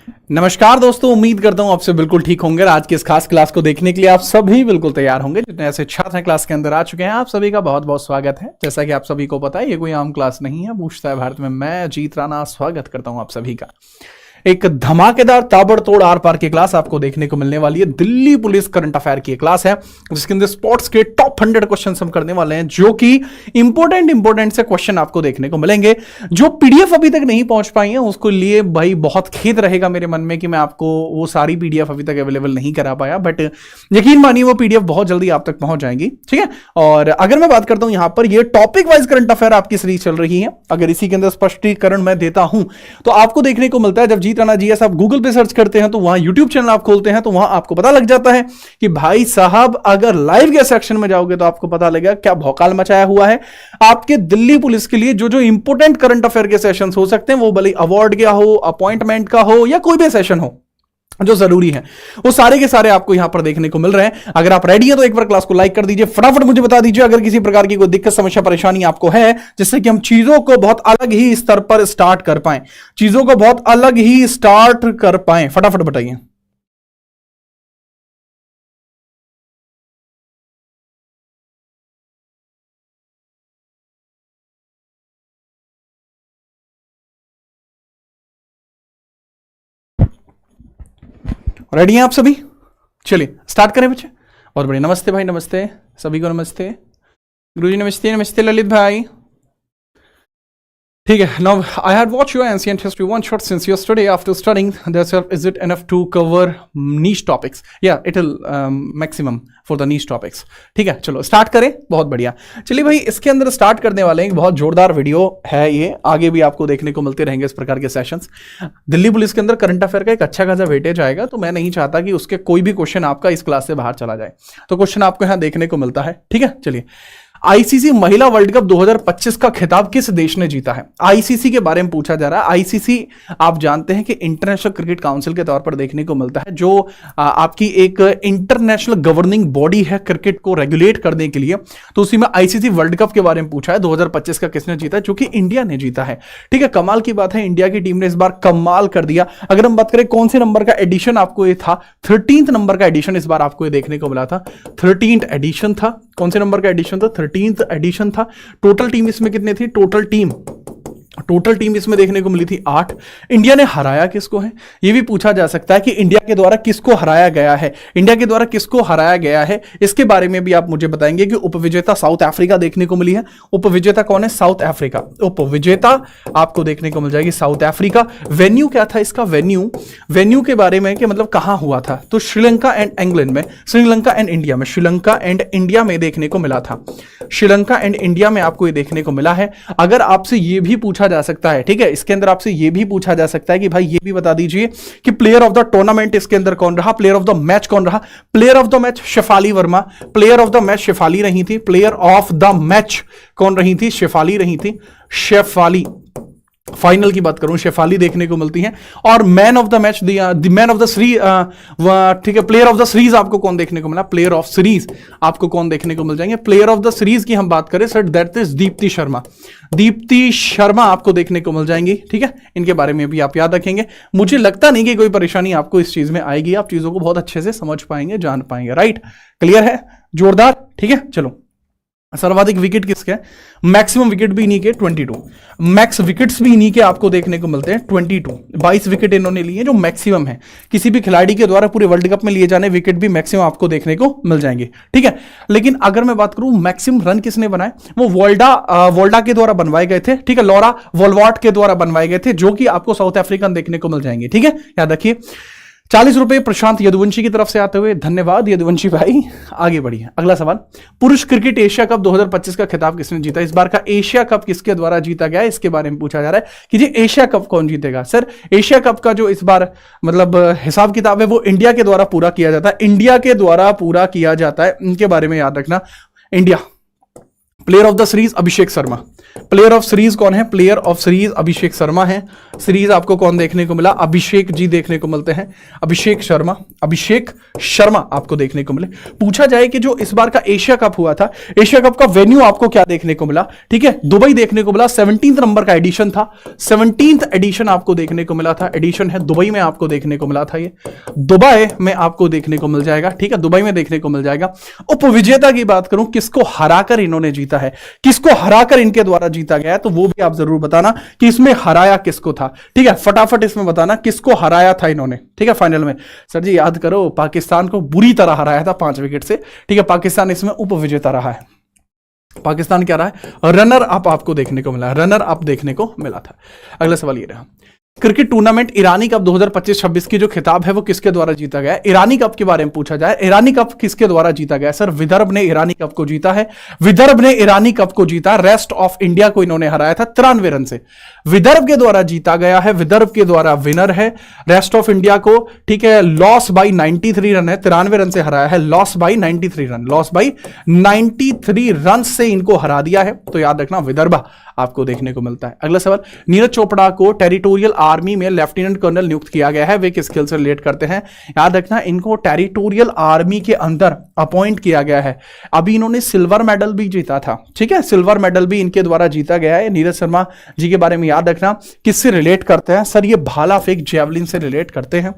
नमस्कार दोस्तों, उम्मीद करता हूं आपसे बिल्कुल ठीक होंगे। आज की इस खास क्लास को देखने के लिए आप सभी बिल्कुल तैयार होंगे। जितने ऐसे छात्र हैं क्लास के अंदर आ चुके हैं, आप सभी का बहुत बहुत स्वागत है। जैसा कि आप सभी को पता है, ये कोई आम क्लास नहीं है। पूछता है भारत में मैं जीत राणा स्वागत करता हूं आप सभी का। एक धमाकेदार ताबड़तोड़ आर पार की क्लास आपको देखने को मिलने वाली है। दिल्ली पुलिस करंट अफेयर की क्लास है, जिसके अंदर स्पोर्ट्स के टॉप 100 क्वेश्चन हम करने वाले हैं, जो कि इंपोर्टेंट से क्वेश्चन आपको देखने को मिलेंगे। जो पीडीएफ अभी तक नहीं पहुंच पाई है, उसको लिए भाई बहुत खेद रहेगा मेरे मन में कि मैं आपको वो सारी पीडीएफ अभी तक अवेलेबल नहीं करा पाया, बट यकीन मानिए वो पीडीएफ बहुत जल्दी आप तक पहुंच जाएंगी। ठीक है। और अगर मैं बात करता हूं यहां पर, ये टॉपिक वाइज करंट अफेयर आपकी सीरीज चल रही है। अगर इसी के अंदर स्पष्टीकरण मैं देता हूं तो आपको देखने को मिलता है, जब जीत राणा जीएस आप गूगल पे सर्च करते हैं तो वहां यूट्यूब चैनल आप खोलते हैं तो वहां आपको पता लग जाता है कि भाई साहब अगर लाइव के सेक्शन में जाओगे तो आपको पता लगेगा क्या भौकाल मचाया हुआ है। आपके दिल्ली पुलिस के लिए जो जो इंपोर्टेंट करंट अफेयर के सेशंस हो सकते हैं, वो भले अवार्ड का हो, अपॉइंटमेंट का हो, या कोई भी सेशन हो जो जरूरी है, वो सारे के सारे आपको यहां पर देखने को मिल रहे हैं। अगर आप रेडी हैं तो एक बार क्लास को लाइक कर दीजिए। फटाफट मुझे बता दीजिए अगर किसी प्रकार की कोई दिक्कत, समस्या, परेशानी आपको है, जिससे कि हम चीजों को बहुत अलग ही स्तर पर स्टार्ट कर पाए, चीजों को बहुत अलग ही स्टार्ट कर पाए। फटाफट बताइए। रेडी हैं आप सभी? चलिए स्टार्ट करें बच्चे। बहुत बढ़िया। नमस्ते भाई, नमस्ते सभी को। नमस्ते गुरुजी, नमस्ते। नमस्ते ललित भाई। ठीक है। Now I had watch your ancient history one shot since yesterday after studying that is it enough to cover niche topics? या it will maximum for the niche topics. ठीक है, चलो स्टार्ट करें। बहुत बढ़िया। चलिए भाई, इसके अंदर स्टार्ट करने वाले हैं। एक बहुत जोरदार वीडियो है ये, आगे भी आपको देखने को मिलते रहेंगे इस प्रकार के सेशंस। दिल्ली पुलिस के अंदर करंट अफेयर का एक अच्छा खासा वेटेज आएगा, तो मैं नहीं चाहता कि उसके कोई भी क्वेश्चन आपका इस क्लास से बाहर चला जाए, तो क्वेश्चन आपको यहां देखने को मिलता है। ठीक है, चलिए। आईसीसी महिला वर्ल्ड कप 2025 का खिताब किस देश ने जीता है? आईसीसी के बारे में पूछा जा रहा है। आईसीसी आप जानते हैं कि इंटरनेशनल क्रिकेट काउंसिल के तौर पर देखने को मिलता है, जो आपकी एक इंटरनेशनल गवर्निंग बॉडी है क्रिकेट को रेगुलेट करने के लिए। तो उसी में आईसीसी वर्ल्ड कप के बारे में पूछा है, 2025 का किसने जीता है, जो कि इंडिया ने जीता है। ठीक है, कमाल की बात है, इंडिया की टीम ने इस बार कमाल कर दिया। अगर हम बात करें कौन से नंबर का एडिशन आपको ये था, 13th नंबर का एडिशन इस बार आपको ये देखने को मिला था। 13th एडिशन था। कौन से नंबर का एडिशन था? 13th एडिशन था। टोटल टीम इसमें कितने थी? टोटल टीम इसमें देखने को मिली थी 8। इंडिया ने हराया किसको है, यह भी पूछा जा सकता है कि इंडिया के द्वारा किसको हराया गया है। इंडिया के द्वारा किसको हराया गया है, इसके बारे में भी आप मुझे बताएंगे। कि उपविजेता साउथ अफ्रीका देखने को मिली है। उपविजेता कौन है? South Africa. उपविजेता आपको देखने को मिल जाएगी साउथ अफ्रीका। वेन्यू क्या था इसका? वेन्यू के बारे में कि मतलब कहां हुआ था, तो श्रीलंका एंड इंग्लैंड में, श्रीलंका एंड इंडिया में, श्रीलंका एंड इंडिया में देखने को मिला था। श्रीलंका एंड इंडिया में आपको ये देखने को मिला है। अगर आपसे ये भी पूछा जा सकता है, ठीक है, इसके अंदर आपसे यह भी पूछा जा सकता है कि भाई ये भी बता दीजिए कि प्लेयर ऑफ द टूर्नामेंट इसके अंदर कौन रहा, प्लेयर ऑफ द मैच कौन रहा। Player of the match Shefali Verma. Player of the match Shefali रही थी। प्लेयर ऑफ द मैच कौन रही थी? शेफाली रही थी। शेफाली, फाइनल की बात करूं, शेफाली देखने को मिलती है। और man of the match, man of the series, ठीक है, प्लेयर ऑफ द सीरीज आपको कौन देखने को मिला? प्लेयर ऑफ सीरीज आपको कौन देखने को मिल जाएंगे? प्लेयर ऑफ द सीरीज की हम बात करें sir, that is Deepti Sharma. Deepti Sharma आपको देखने को मिल जाएंगी। ठीक है, इनके बारे में भी आप याद रखेंगे। मुझे लगता नहीं कि कोई परेशानी आपको इस चीज में आएगी, आप चीजों को बहुत अच्छे से समझ पाएंगे, जान पाएंगे। राइट, क्लियर है? जोरदार। ठीक है, चलो। सर्वाधिक विकेट किसके? मैक्सिमम विकेट भी इन्हीं के 22। मैक्स विकेट्स भी इन्हीं के आपको देखने को मिलते हैं 22। 22 विकेट इन्होंने लिए, जो मैक्सिमम है। किसी भी खिलाड़ी के द्वारा पूरे वर्ल्ड कप में लिए जाने विकेट भी मैक्सिमम आपको देखने को मिल जाएंगे। ठीक है, लेकिन अगर मैं बात करूं मैक्सिमम रन किसने बनाए, वो वोल्डा के द्वारा बनवाए गए थे। ठीक है, लॉरा वोल्वाट के द्वारा बनवाए गए थे, जो कि आपको साउथ अफ्रीकन देखने को मिल जाएंगे। ठीक है, याद रखिए। 40 रुपए प्रशांत यदुवंशी की तरफ से आते हुए, धन्यवाद यदुवंशी भाई। आगे बढ़िए, अगला सवाल। पुरुष क्रिकेट एशिया कप 2025 का खिताब किसने जीता? इस बार का एशिया कप किसके द्वारा जीता गया, इसके बारे में पूछा जा रहा है कि जी एशिया कप कौन जीतेगा। सर, एशिया कप का जो इस बार मतलब हिसाब किताब है, वो इंडिया के द्वारा पूरा किया जाता है। इंडिया के द्वारा पूरा किया जाता है, इनके बारे में याद रखना। India player of the series Abhishek Sharma. Player of series कौन है? Player of series Abhishek Sharma है। सीरीज आपको कौन देखने को मिला? अभिषेक जी देखने को मिलते हैं, अभिषेक शर्मा। अभिषेक शर्मा आपको देखने को मिले। पूछा जाए कि जो इस बार का एशिया कप हुआ था, एशिया कप का वेन्यू आपको क्या देखने को मिला? ठीक है, दुबई देखने को मिला। 17th नंबर का एडिशन था, 17th एडिशन आपको देखने को मिला था। एडिशन है दुबई में आपको देखने को मिला था, ये दुबई में आपको देखने को मिल जाएगा। ठीक है, दुबई में देखने को मिल जाएगा। उपविजेता की बात करूं, किसको हराकर इन्होंने जीता है, किसको हराकर इनके द्वारा जीता गया है, तो वो भी आप जरूर बताना कि इसमें हराया किसको था। ठीक है, फटाफट इसमें बताना किसको हराया था इन्होंने। ठीक है, फाइनल में सर जी याद करो, पाकिस्तान को बुरी तरह हराया था 5 विकेट से। ठीक है, पाकिस्तान इसमें उपविजेता रहा है। पाकिस्तान क्या रहा है? रनर अप आपको देखने को मिला, रनर अप देखने को मिला था। अगला सवाल ये रहा, क्रिकेट टूर्नामेंट ईरानी कप 2025-26 की जो खिताब है वो किसके द्वारा जीता गया? ईरानी कप के बारे में पूछा जाए, ईरानी कप किसके द्वारा जीता गया? सर विदर्भ ने ईरानी कप को जीता है, विदर्भ ने ईरानी कप को जीता। रेस्ट ऑफ इंडिया को इन्होंने हराया था 93 रन से। विदर्भ के द्वारा जीता गया है, विदर्भ के द्वारा विनर है। रेस्ट ऑफ इंडिया को ठीक है लॉस बाई 93 रन है, 93 रन से हराया है। Loss by 93 run, loss by 93 run से इनको हरा दिया है। तो याद रखना विदर्भ आपको देखने को मिलता है। अगला सवाल, नीरज चोपड़ा को टेरिटोरियल आर्मी में लेफ्टिनेंट कर्नल नियुक्त किया गया है, वे किस स्किल से रिलेट करते हैं? याद रखना इनको टेरिटोरियल आर्मी के अंदर अपॉइंट किया गया है। अभी इन्होंने सिल्वर मेडल भी जीता था। ठीक है, सिल्वर मेडल भी इनके द्वारा जीता गया है। नीरज शर्मा जी के बारे में याद रखना किससे रिलेट करते हैं? सर ये भाला फेंक जेवलिन से रिलेट करते हैं,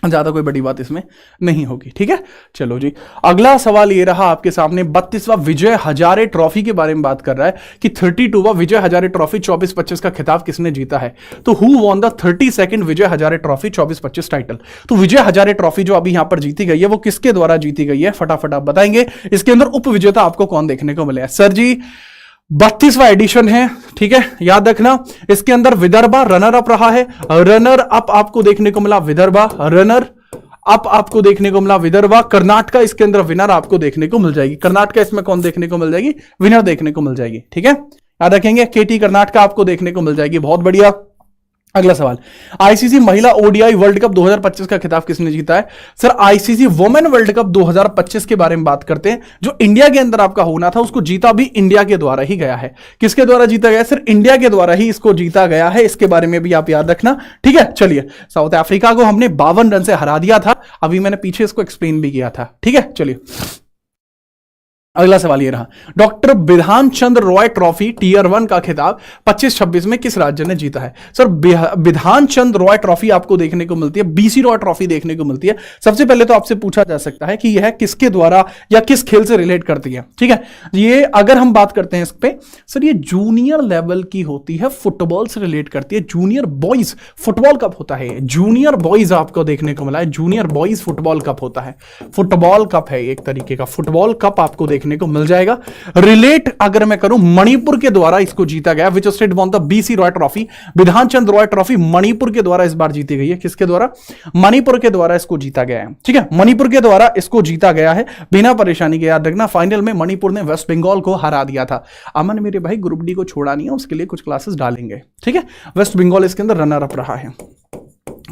ज्यादा कोई बड़ी बात इसमें नहीं होगी। ठीक है, चलो जी अगला सवाल ये रहा आपके सामने, 32वां विजय हजारे ट्रॉफी के बारे में बात कर रहा है कि 32वां विजय हजारे ट्रॉफी 24-25 का खिताब किसने जीता है? तो who won the 32nd Vijay Hazare trophy 24-25 title? तो विजय हजारे ट्रॉफी जो अभी यहां पर जीती गई है वो किसके द्वारा जीती गई है? फटाफट आप बताएंगे। इसके अंदर उपविजेता आपको कौन देखने को मिले? सर जी 32वां एडिशन है। ठीक है, याद रखना इसके अंदर विदर्भा रनर अप रहा है। रनर अप आपको देखने को मिला विदर्भा, रनर अप आपको देखने को मिला विदर्भा। कर्नाटका इसके अंदर विनर आपको देखने को मिल जाएगी। कर्नाटका इसमें कौन देखने को मिल जाएगी? विनर देखने को मिल जाएगी। ठीक है, याद रखेंगे केटी कर्नाटका आपको देखने को मिल जाएगी। बहुत बढ़िया। अगला सवाल, आईसीसी महिला ओडीआई वर्ल्ड कप 2025 का खिताब किसने जीता है? Sir ICC women world cup 2025 के बारे में बात करते हैं। जो इंडिया के अंदर आपका होना था उसको जीता भी इंडिया के द्वारा ही गया है। किसके द्वारा जीता गया? सर इंडिया के द्वारा ही इसको जीता गया है। इसके बारे में भी आप याद रखना। ठीक है, चलिए साउथ अफ्रीका को हमने 52 रन से हरा दिया था, अभी मैंने पीछे इसको एक्सप्लेन भी किया था। ठीक है, चलिए अगला सवाल ये रहा, डॉक्टर बिधान चंद्र रॉय ट्रॉफी टीयर 1 का खिताब 25-26 में किस राज्य ने जीता है? सर बिधान चंद्र रॉय ट्रॉफी आपको देखने को मिलती है, बीसी रॉय ट्रॉफी देखने को मिलती है। सबसे पहले तो आपसे पूछा जा सकता है कि यह किसके द्वारा या किस खेल से रिलेट करती है। ठीक है, ये अगर हम बात करते हैं इस पे, सर ये जूनियर लेवल की होती है, फुटबॉल से रिलेट करती है। जूनियर बॉयज फुटबॉल कप होता है, जूनियर बॉयज आपको देखने को मिला है, जूनियर बॉयज फुटबॉल कप होता है। फुटबॉल कप है एक तरीके का, फुटबॉल कप आपको देखने को मिल जाएगा। रिलेट अगर मैं करूं, मणिपुर के द्वारा इसको जीता गया। Which state won the BC Roy trophy? Bidhan Chandra Roy trophy Manipur के द्वारा इस बार जीती गई है। किसके द्वारा? मणिपुर के द्वारा इसको जीता गया है। ठीक है, मणिपुर के द्वारा इसको जीता गया है बिना परेशानी के। याद रखना फाइनल में मणिपुर ने वेस्ट बंगाल को हरा दिया था। अमन मेरे भाई ग्रुप डी को छोड़ा नहीं है, उसके लिए कुछ क्लासेस डालेंगे। ठीक है, वेस्ट बंगाल इसके अंदर रनर अप रहा है,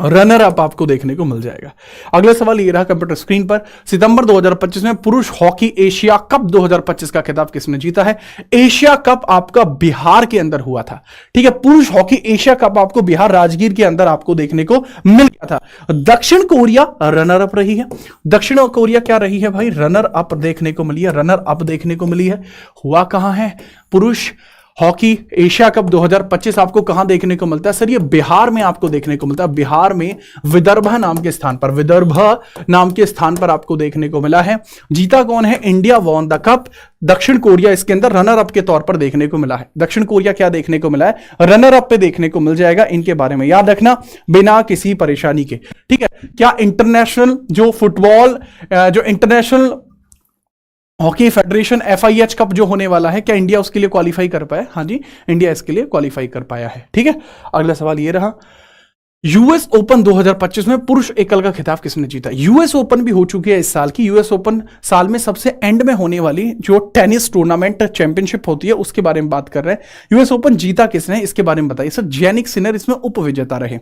रनर अप आपको देखने को मिल जाएगा। अगला सवाल ये रहा कंप्यूटर स्क्रीन पर, सितंबर 2025 में पुरुष हॉकी एशिया कप 2025 का खिताब किसने जीता है? एशिया कप आपका बिहार के अंदर हुआ था। ठीक है, पुरुष हॉकी एशिया कप आपको बिहार राजगीर के अंदर आपको देखने को मिल गया था। दक्षिण कोरिया रनर अप रही है। दक्षिण कोरिया क्या रही है भाई? रनर अप देखने को मिली है, रनर अप देखने को मिली है। हुआ कहां है पुरुष हॉकी एशिया कप 2025 आपको कहां देखने को मिलता है? सर ये बिहार में आपको देखने को मिलता है। बिहार में विदर्भा नाम के स्थान पर, विदर्भा नाम के स्थान पर आपको देखने को मिला है। जीता कौन है? India won the cup. दक्षिण कोरिया इसके अंदर रनर अप के तौर पर देखने को मिला है। दक्षिण कोरिया क्या देखने को मिला है? रनर अप पे देखने को मिल जाएगा। इनके बारे में याद रखना बिना किसी परेशानी के। ठीक है, क्या इंटरनेशनल जो फुटबॉल जो international hockey federation FIH cup जो होने वाला है, क्या इंडिया उसके लिए क्वालिफाई कर पाया? हाँ जी, इंडिया इसके लिए क्वालिफाई कर पाया है। ठीक है, अगला सवाल ये रहा, यूएस ओपन 2025 में पुरुष एकल का खिताब किसने जीता? यूएस ओपन भी हो चुकी है इस साल की। यूएस ओपन साल में सबसे एंड में होने वाली जो टेनिस टूर्नामेंट चैंपियनशिप होती है उसके बारे में बात कर रहे हैं। यूएस ओपन जीता किसने, इसके बारे में बताइए। सर जैनिक सिनर इसमें उपविजेता रहे।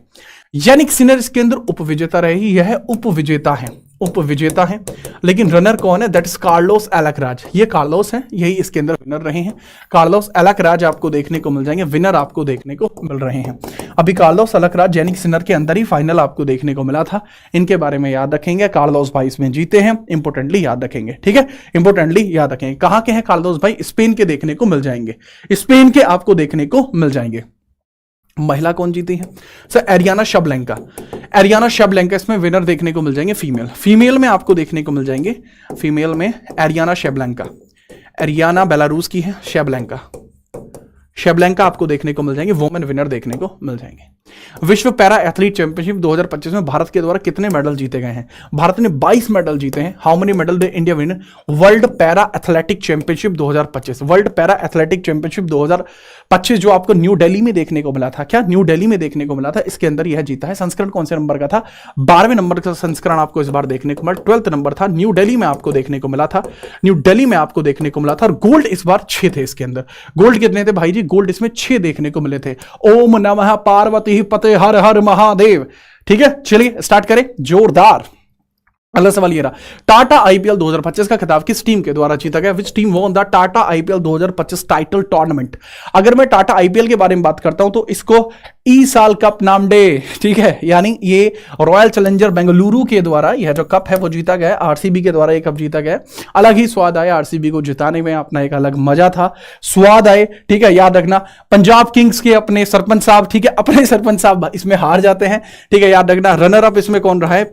जैनिक सिनर इसके अंदर उपविजेता रहे, यह उपविजेता है। उप विजेता हैं। लेकिन रनर कौन है? That is Carlos Alcaraz. ये कार्लोस हैं, यही इसके अंदर विनर रहे हैं। कार्लोस एलकराज आपको देखने को मिल जाएंगे, विनर आपको देखने को मिल रहे हैं। अभी कार्लोस एलकराज जेनिक सिनर के अंदर ही फाइनल आपको देखने को मिला था। इनके बारे में याद रखेंगे, कार्लोस भाई इसमें जीते हैं, इंपोर्टेंटली याद रखेंगे, ठीक है, इंपोर्टेंटली याद रखेंगे। कहां के हैं कार्लोस भाई? स्पेन के देखने को मिल जाएंगे, स्पेन के आपको देखने को मिल जाएंगे। महिला कौन जीती है सर? एरियाना शबलेंका। एरियाना शबलेंका इसमें विनर देखने को मिल जाएंगे। फीमेल में आपको देखने को मिल जाएंगे, फीमेल में एरियाना शबलेंका। एरियाना बेलारूस की है, शबलेंका आपको देखने को मिल जाएंगे, वुमेन विनर देखने को मिल जाएंगे। विश्व पैरा एथलीट चैंपियनशिप 2025 में भारत के द्वारा कितने मेडल जीते गए हैं? भारत ने 22 मेडल जीते हैं। How many medal they India win world para athletic championship 2025? World para athletic championship 2025 जो आपको न्यू दिल्ली में देखने को मिला था, क्या न्यू दिल्ली में देखने को मिला था, इसके अंदर यह जीता है। संस्करण कौन से नंबर का था? 12वें नंबर का संस्करण आपको इस बार देखने को मिला। 12th नंबर था, न्यू दिल्ली में आपको देखने को मिला था, न्यू दिल्ली में आपको देखने को मिला था। और गोल्ड इस बार 6 थे इसके अंदर। गोल्ड कितने थे भाई जी? गोल्ड इसमें 6 देखने को मिले थे। ओम नमः पार्वती पते हर हर महादेव। ठीक है, चलिए स्टार्ट करें। जोरदार। अगला सवाल ये रहा, टाटा आईपीएल 2025 का खिताब किस टीम के द्वारा जीता गया? Which team won the Tata IPL 2025 title tournament? अगर मैं टाटा आईपीएल के बारे में बात करता हूं तो इसको ई साल कप नाम दे, ठीक है, यानी ये रॉयल चैलेंजर बेंगलुरु के द्वारा यह जो कप है वो जीता गया। आरसीबी के द्वारा ये कप जीता गया। अलग ही स्वाद आया आरसीबी को जिताने में, अपना एक अलग मजा था, स्वाद आए, ठीक है, याद रखना। पंजाब किंग्स के अपने सरपंच साहब, ठीक है, अपने सरपंच साहब इसमें हार जाते हैं, ठीक है, याद रखना। रनर अप इसमें कौन रहा है?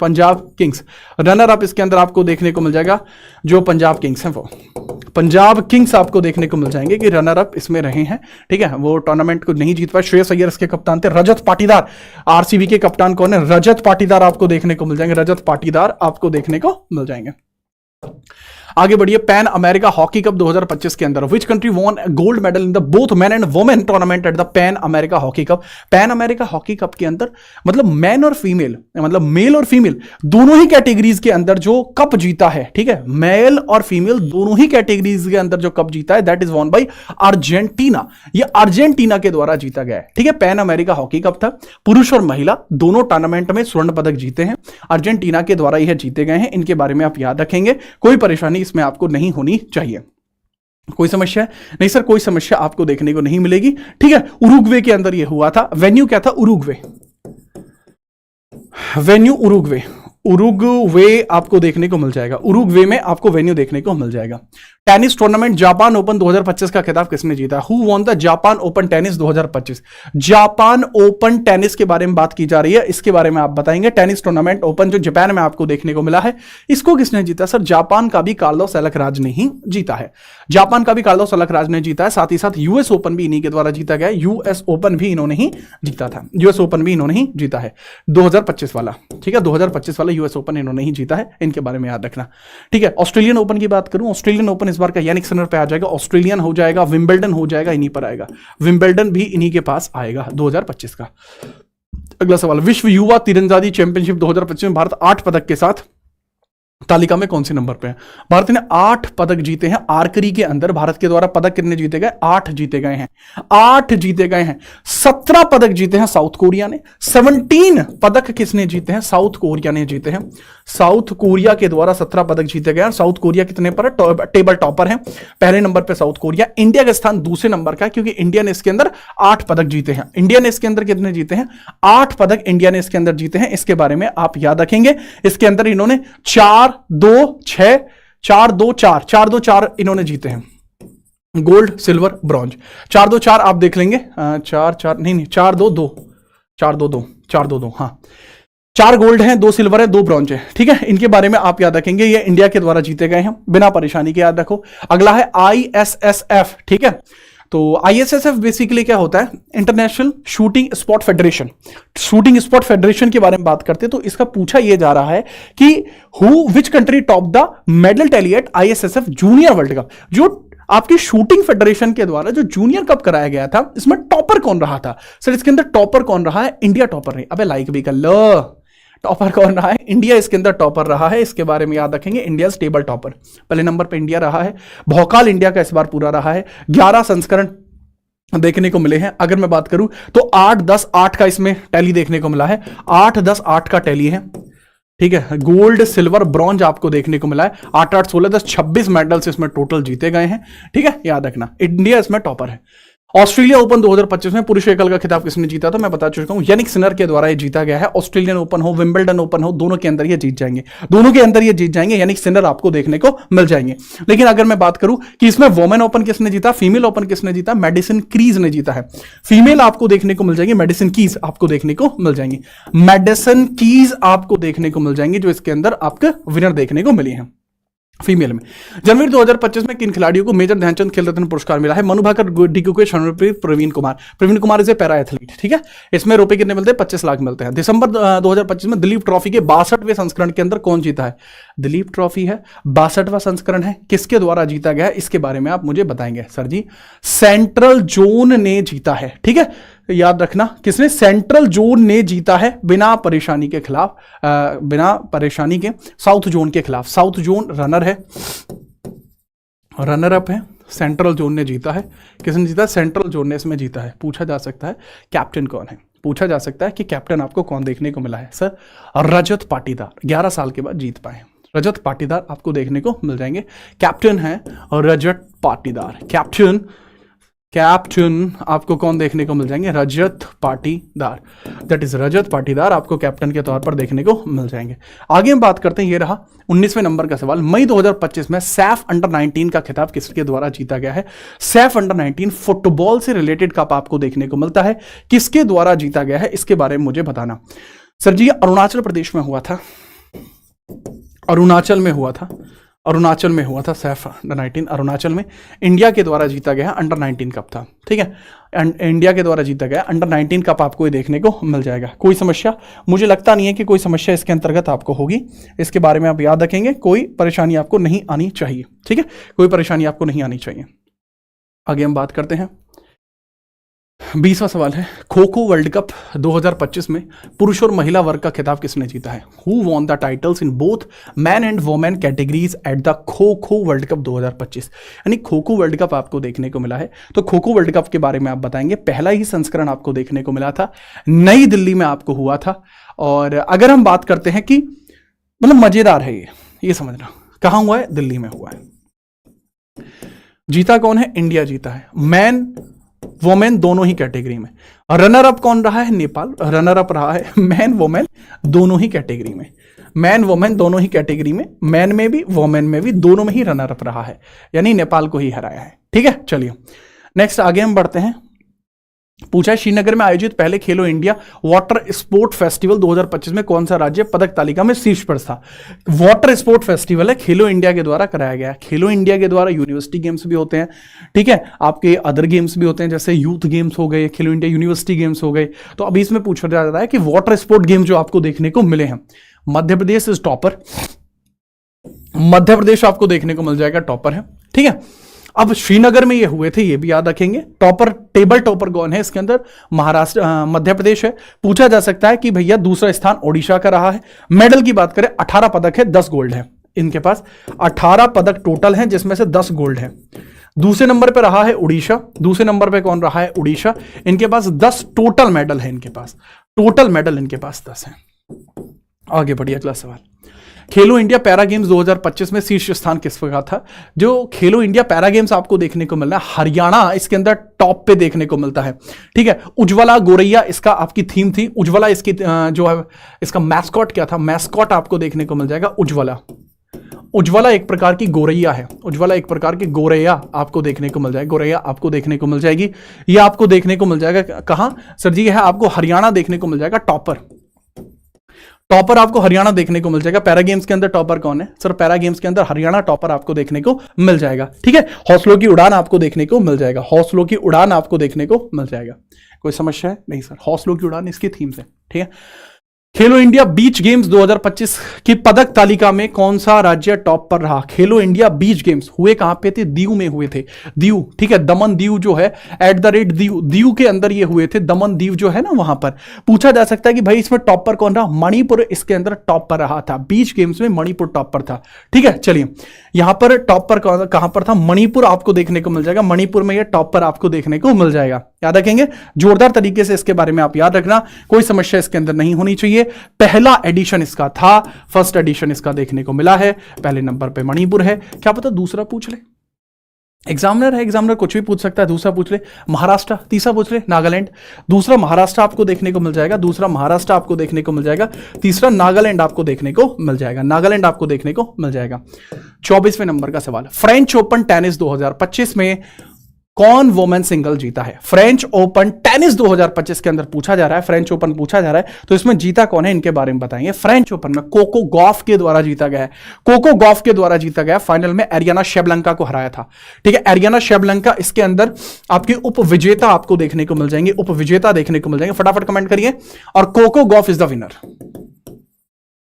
पंजाब किंग्स। रनर अप इसके अंदर आपको देखने को मिल जाएगा जो पंजाब किंग्स हैं, वो पंजाब किंग्स आपको देखने को मिल जाएंगे कि रनर अप इसमें रहे हैं, ठीक है। वो टूर्नामेंट को नहीं जीत पाए। श्रेयस अय्यर इसके कप्तान थे। रजत पाटीदार, आरसीबी के कप्तान कौन है? रजत पाटीदार आपको देखने को मिल जाएंगे, रजत पाटीदार आपको देखने को मिल जाएंगे। आगे बढ़िए। पैन अमेरिका हॉकी कप 2025 के अंदर which country won gold medal in the both man and women tournament at the pan America hockey cup? Pan America hockey cup के अंदर मतलब मैन और फीमेल, मतलब मेल और फीमेल दोनों ही कैटेगरीज के अंदर जो कप जीता है, ठीक है, मेल और फीमेल दोनों ही कैटेगरीज के अंदर जो कप जीता है that is won by Argentina. ये अर्जेंटीना के द्वारा जीता गया है, ठीक है। पैन अमेरिका हॉकी कप था, पुरुष और महिला दोनों टूर्नामेंट में स्वर्ण पदक जीते हैं, अर्जेंटीना के द्वारा यह जीते गए हैं। इनके बारे में आप याद रखेंगे, कोई परेशानी इसमें आपको नहीं होनी चाहिए। कोई समस्या है? नहीं सर, कोई समस्या आपको देखने को नहीं मिलेगी, ठीक है। उरुग्वे के अंदर यह हुआ था। वेन्यू क्या था? उरुग्वे। Venue Uruguay. उरुग्वे आपको देखने को मिल जाएगा, उरुग्वे में आपको वेन्यू देखने को मिल जाएगा। टेनिस टूर्नामेंट जापान ओपन 2025 का खिताब किसने जीता? Who won the Japan open tennis 2025? Japan open tennis के बारे में बात की जा रही है, इसके बारे में आप बताएंगे। टेनिस टूर्नामेंट ओपन जो जापान में आपको देखने को मिला है, इसको किसने जीता? सर, जापान का भी कार्लोस एलकराज ने ही जीता है। जापान का भी कार्लोस एलकराज ने जीता है। साथ ही साथ यूएस ओपन भी इन्हीं के द्वारा जीता गया। यूएस ओपन भी इन्होंने ही जीता था, यूएस ओपन भी इन्होंने ही जीता है 2025 वाला, ठीक है, 2025 वाला यूएस ओपन इन्होंने ही जीता है। इनके बारे में याद रखना, ठीक है। ऑस्ट्रेलियन ओपन की बात करूं, ऑस्ट्रेलियन ओपन इस बार का यानिक सिनर पे आ जाएगा, ऑस्ट्रेलियन हो जाएगा, विंबलडन हो जाएगा, इन्हीं पर आएगा। विंबलडन भी इन्हीं के पास आएगा 2025 का। अगला सवाल, विश्व युवा तीरंदाजी चैंपियनशिप 2025 में भारत 8 पदक के साथ तालिका में कौन से नंबर पे है? भारत ने 8 पदक जीते हैं। आर्करी के अंदर भारत के द्वारा पदक कितने जीते गए? 8 जीते गए हैं, 8 जीते गए हैं। 17 पदक जीते हैं साउथ कोरिया ने। 17 पदक किसने जीते हैं? साउथ कोरिया ने जीते हैं। साउथ कोरिया के द्वारा 17 पदक जीते गए। साउथ कोरिया कितने पर है? टेबल टॉपर है, पहले नंबर पे साउथ कोरिया। इंडिया का स्थान दूसरे नंबर का, क्योंकि इंडिया ने इसके अंदर 8 पदक जीते हैं। इंडिया ने इसके अंदर कितने जीते हैं? 8 पदक इंडिया ने इसके अंदर जीते हैं। इसके बारे में आप याद रखेंगे। इसके अंदर इन्होंने 4-2-6 4-2-4 4-2-4 इन्होंने जीते हैं। गोल्ड, सिल्वर, ब्रॉन्ज, 4-2-4 आप देख लेंगे। 4-4 नहीं 4-2-2 4-2-2 4-2-2, हाँ, 4 गोल्ड हैं, 2 सिल्वर है, 2 ब्रॉन्ज है, ठीक है। इनके बारे में आप याद रखेंगे, ये इंडिया के द्वारा जीते गए हैं, बिना परेशानी के याद रखो। अगला है ISSF, ठीक है। तो ISSF बेसिकली क्या होता है? International shooting sport federation. Shooting sport federation के बारे में बात करते हैं तो इसका पूछा यह जा रहा है कि which country top the medal tally at ISSF junior world cup? जो आपकी शूटिंग फेडरेशन के द्वारा जो जूनियर कप कराया गया था, इसमें टॉपर कौन रहा था? सर, इसके अंदर टॉपर कौन रहा है? इंडिया टॉपर नहीं। अबे लाइक भी कर लो। टॉपर कौन रहा है? इंडिया इसके अंदर टॉपर रहा है। इसके बारे में याद रखेंगे, इंडिया स्टेबल टॉपर, पहले नंबर पे इंडिया रहा है। भौकाल इंडिया का इस बार पूरा रहा है। 11 संस्करण देखने को मिले हैं। अगर मैं बात करूं तो 8-10-8 का इसमें टैली देखने को मिला है। 8-10-8 का टैली है। ठीक है, गोल्ड सिल्वर ब्रॉन्ज आपको देखने को मिला है। 8 8 16 10 26 मेडल्स इसमें टोटल जीते गए हैं। ठीक है, याद रखना, इंडिया इसमें टॉपर है। ऑस्ट्रेलिया ओपन 2025 में पुरुष एकल का खिताब किसने जीता था मैं बता चुका हूं, यानिक सिनर के द्वारा ये जीता गया है। ऑस्ट्रेलियन ओपन हो, विंबलडन ओपन हो, दोनों के अंदर ये जीत जाएंगे, दोनों के अंदर ये जीत जाएंगे, यानिक सिनर आपको देखने को मिल जाएंगे। लेकिन अगर मैं बात करूं कि इसमें वोमेन ओपन किसने जीता, फीमेल ओपन किसने जीता, मेडिसन कीज ने जीता है। फीमेल आपको देखने को मिल जाएंगे, मेडिसन कीज आपको देखने को मिल जाएंगी, मेडिसन कीज आपको देखने को मिल जाएंगी, जो इसके अंदर आपके विनर देखने को मिली है फीमेल में। जनवरी 2025 में किन खिलाड़ियों को मेजर ध्यानचंद खेल रत्न पुरस्कार मिला है? मनु भाकर, डीकूके, Sharanpreet, Praveen Kumar. Praveen Kumar is a para athlete. ठीक है, इसमें रुपए कितने मिलते हैं? 25 लाख मिलते हैं। दिसंबर 2025 में दिलीप ट्रॉफी के 62वें संस्करण के अंदर कौन जीता है? दिलीप ट्रॉफी है, 62वां संस्करण है, किसके द्वारा जीता गया है इसके बारे में आप मुझे बताएंगे। सर जी, सेंट्रल जोन ने जीता है। ठीक है, याद रखना, किसने? सेंट्रल जोन ने जीता है, बिना परेशानी के खिलाफ, बिना परेशानी के साउथ जोन के खिलाफ। साउथ जोन रनर है, रनर अप है, सेंट्रल जोन ने जीता है। किसने जीता? सेंट्रल जोन ने इसमें जीता है। पूछा जा सकता है कैप्टन कौन है, पूछा जा सकता है कि कैप्टन आपको कौन देखने को मिला है? सर, रजत पाटीदार, 11 साल के बाद जीत पाए रजत पाटीदार आपको देखने को मिल जाएंगे। कैप्टन है रजत पाटीदार। कैप्टन आपको कौन देखने को मिल जाएंगे? रजत पाटीदार, दैट इज रजत पाटीदार आपको कैप्टन के तौर पर देखने को मिल जाएंगे। आगे हम बात करते हैं, ये रहा 19वें नंबर का सवाल। मई 2025 में सैफ अंडर 19 का खिताब किसके द्वारा जीता गया है? सैफ अंडर 19 फुटबॉल से रिलेटेड कप आपको देखने को मिलता है, किसके द्वारा जीता गया है इसके बारे में मुझे बताना। सर जी, अरुणाचल प्रदेश में हुआ था, अरुणाचल में हुआ था सैफ अंडर 19 अरुणाचल में। इंडिया के द्वारा जीता गया अंडर 19 कप था। ठीक है, इंडिया के द्वारा जीता गया अंडर 19 कप आपको ये देखने को मिल जाएगा। कोई समस्या? मुझे लगता नहीं है कि कोई समस्या इसके अंतर्गत आपको होगी, इसके बारे में आप याद रखेंगे, कोई परेशानी आपको नहीं आनी चाहिए। ठीक है, कोई परेशानी आपको नहीं आनी चाहिए। आगे हम बात करते हैं, 20वां सवाल है, खो खो वर्ल्ड कप 2025 में पुरुष और महिला वर्ग का खिताब किसने जीता है? Who won the titles in both man and women categories at the kho kho world cup 2025? यानी खो खो वर्ल्ड कप आपको देखने को मिला है, तो खो खो वर्ल्ड कप के बारे में आप बताएंगे। पहला ही संस्करण आपको देखने को मिला था, नई दिल्ली में आपको हुआ था। और अगर हम बात करते हैं कि मतलब मजेदार है ये समझना, कहां हुआ है? दिल्ली में हुआ है। जीता कौन है? इंडिया जीता है, मैन वोमेन दोनों ही कैटेगरी में। रनर अप कौन रहा है? नेपाल रनर अप रहा है, मैन वोमेन दोनों ही कैटेगरी में, मैन वोमेन दोनों ही कैटेगरी में, मैन में भी वोमेन में भी, दोनों में ही रनर अप रहा है, यानी नेपाल को ही हराया है। ठीक है, चलिए नेक्स्ट आगे हम बढ़ते हैं। पूछा है, श्रीनगर में आयोजित पहले खेलो इंडिया वाटर स्पोर्ट फेस्टिवल 2025 में कौन सा राज्य पदक तालिका में शीर्ष पर था? वाटर स्पोर्ट फेस्टिवल है, खेलो इंडिया के द्वारा कराया गया। खेलो इंडिया के द्वारा यूनिवर्सिटी गेम्स भी होते हैं, ठीक है, आपके अदर गेम्स भी होते हैं, जैसे यूथ गेम्स हो गए, खेलो इंडिया यूनिवर्सिटी गेम्स हो गए। तो अभी इसमें पूछा जा रहा है कि वाटर स्पोर्ट गेम जो आपको देखने को मिले हैं, मध्य प्रदेश इज टॉपर, मध्य प्रदेश आपको देखने को मिल जाएगा, टॉपर है। ठीक है, अब श्रीनगर में ये हुए थे, ये भी याद रखेंगे। टॉपर, टेबल टॉपर कौन है इसके अंदर? महाराष्ट्र, मध्य प्रदेश है। पूछा जा सकता है कि भैया दूसरा स्थान ओडिशा का रहा है। मेडल की बात करें, 18 पदक है, 10 गोल्ड है इनके पास, 18 पदक टोटल हैं, जिसमें से 10 गोल्ड है। दूसरे नंबर पे रहा है उड़ीसा, दूसरे नंबर पे कौन रहा है? उड़ीसा। इनके पास 10 टोटल मेडल है, इनके पास टोटल मेडल इनके पास 10 है। आगे बढ़िए, अगला सवाल। खेलो इंडिया पैरा गेम्स 2025 में शीर्ष स्थान किस का था? जो खेलो इंडिया पैरा गेम्स आपको देखने को मिल रहा है, हरियाणा इसके अंदर टॉप पे देखने को मिलता है। ठीक है, उज्ज्वला गोरैया इसका आपकी थीम थी। उज्ज्वला इसकी जो है, इसका मैस्कॉट क्या था? मैस्कॉट आपको देखने को मिल जाएगा उज्ज्वला। उज्ज्वला एक प्रकार की गोरैया है, उज्ज्वला एक प्रकार की गोरैया आपको देखने को मिल जाएगी, गोरैया आपको देखने को मिल जाएगी। ये आपको देखने को मिल जाएगा कहां? सर जी, है आपको हरियाणा देखने को मिल जाएगा। टॉपर, टॉपर आपको हरियाणा देखने को मिल जाएगा। पैरा गेम्स के अंदर टॉपर कौन है? सर, पैरा गेम्स के अंदर हरियाणा टॉपर आपको देखने को मिल जाएगा। ठीक है, हौसलों की उड़ान आपको देखने को मिल जाएगा, हौसलों की उड़ान आपको देखने को मिल जाएगा। कोई समस्या है? नहीं सर, हौसलों की उड़ान इसकी थीम से। ठीक है, खेलो इंडिया बीच गेम्स 2025 की पदक तालिका में कौन सा राज्य टॉप पर रहा? खेलो इंडिया बीच गेम्स हुए कहां पे थे? दीव में हुए थे, दीव। ठीक है, दमन दीव जो है @दीव, दीव के अंदर ये हुए थे, दमन दीव जो है ना, वहां पर। पूछा जा सकता है कि भाई इसमें टॉप पर कौन रहा? मणिपुर इसके अंदर टॉप पर रहा था, बीच गेम्स में मणिपुर टॉप पर था। ठीक है, चलिए यहां पर टॉप पर कहां पर था? मणिपुर आपको देखने को मिल जाएगा, मणिपुर में यह टॉप पर आपको देखने को मिल जाएगा। याद रखेंगे, जोरदार तरीके से इसके बारे में आप याद रखना, कोई समस्या इसके अंदर नहीं होनी चाहिए। पहला एडिशन इसका था, फर्स्ट एडिशन इसका देखने को मिला है। पहले नंबर पे मणिपुर है, क्या पता दूसरा पूछ ले, एग्जामिनर है, एग्जामिनर कुछ भी पूछ सकता है। दूसरा पूछ ले महाराष्ट्र, तीसरा पूछ ले नागालैंड, दूसरा महाराष्ट्र आपको देखने को मिल जाएगा, दूसरा महाराष्ट्र आपको देखने को मिल जाएगा, तीसरा नागालैंड आपको देखने को मिल जाएगा, नागालैंड आपको देखने को मिल जाएगा। 24वें नंबर का सवाल, फ्रेंच ओपन टेनिस 2025 में कौन वोमेन सिंगल जीता है? फ्रेंच ओपन टेनिस 2025 के अंदर पूछा जा रहा है, फ्रेंच ओपन पूछा जा रहा है, तो इसमें जीता कौन है इनके बारे में बताएंगे। फ्रेंच ओपन में कोको गॉफ के द्वारा जीता गया है, कोको गॉफ के द्वारा जीता गया। फाइनल में एरियाना शेबलंका को हराया था, ठीक है, एरियाना शेबलंका। इसके अंदर आपके उप विजेता आपको देखने को मिल जाएंगे, उप विजेता देखने को मिल जाएंगे, फटाफट कमेंट करिए। और Coco Gauff is the winner,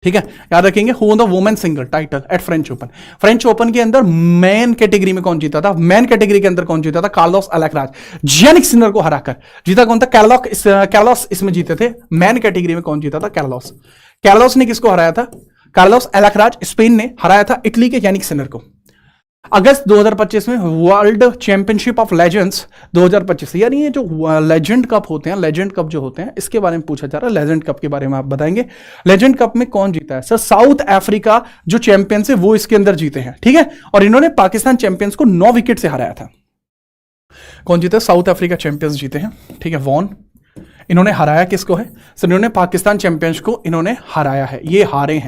ठीक है, याद रखेंगे। Who won the women single title at French open. French open के अंदर मैन कैटेगरी में कौन जीता था? मैन कैटेगरी के अंदर कौन जीता था? कार्लोस अलेक्राज, जियानिक सिनर को हराकर जीता कौन था? कार्लोस इसमें जीते थे। मैन कैटेगरी में कौन जीता था? कार्लोस ने किसको हराया था? कार्लोस अलेक्राज स्पेन ने हराया था इटली के यानिक सिनर को। अगस्त 2025 में वर्ल्ड चैंपियनशिप ऑफ लेजेंड्स 2025, यानी ये जो लेजेंड कप होते हैं, लेजेंड कप जो होते हैं, इसके बारे में पूछा जा रहा है। लेजेंड कप के बारे में आप बताएंगे। लेजेंड कप में कौन जीता है? सर साउथ अफ्रीका जो चैंपियंस है वो इसके अंदर जीते हैं, ठीक है, और इन्होंने पाकिस्तान चैंपियंस को 9 विकेट से हराया था। कौन जीते? साउथ अफ्रीका चैंपियंस जीते हैं, ठीक है, वॉन। इन्होंने हराया किसको है? सर इन्होंने पाकिस्तान चैंपियंस को इन्होंने हराया है। ये हारे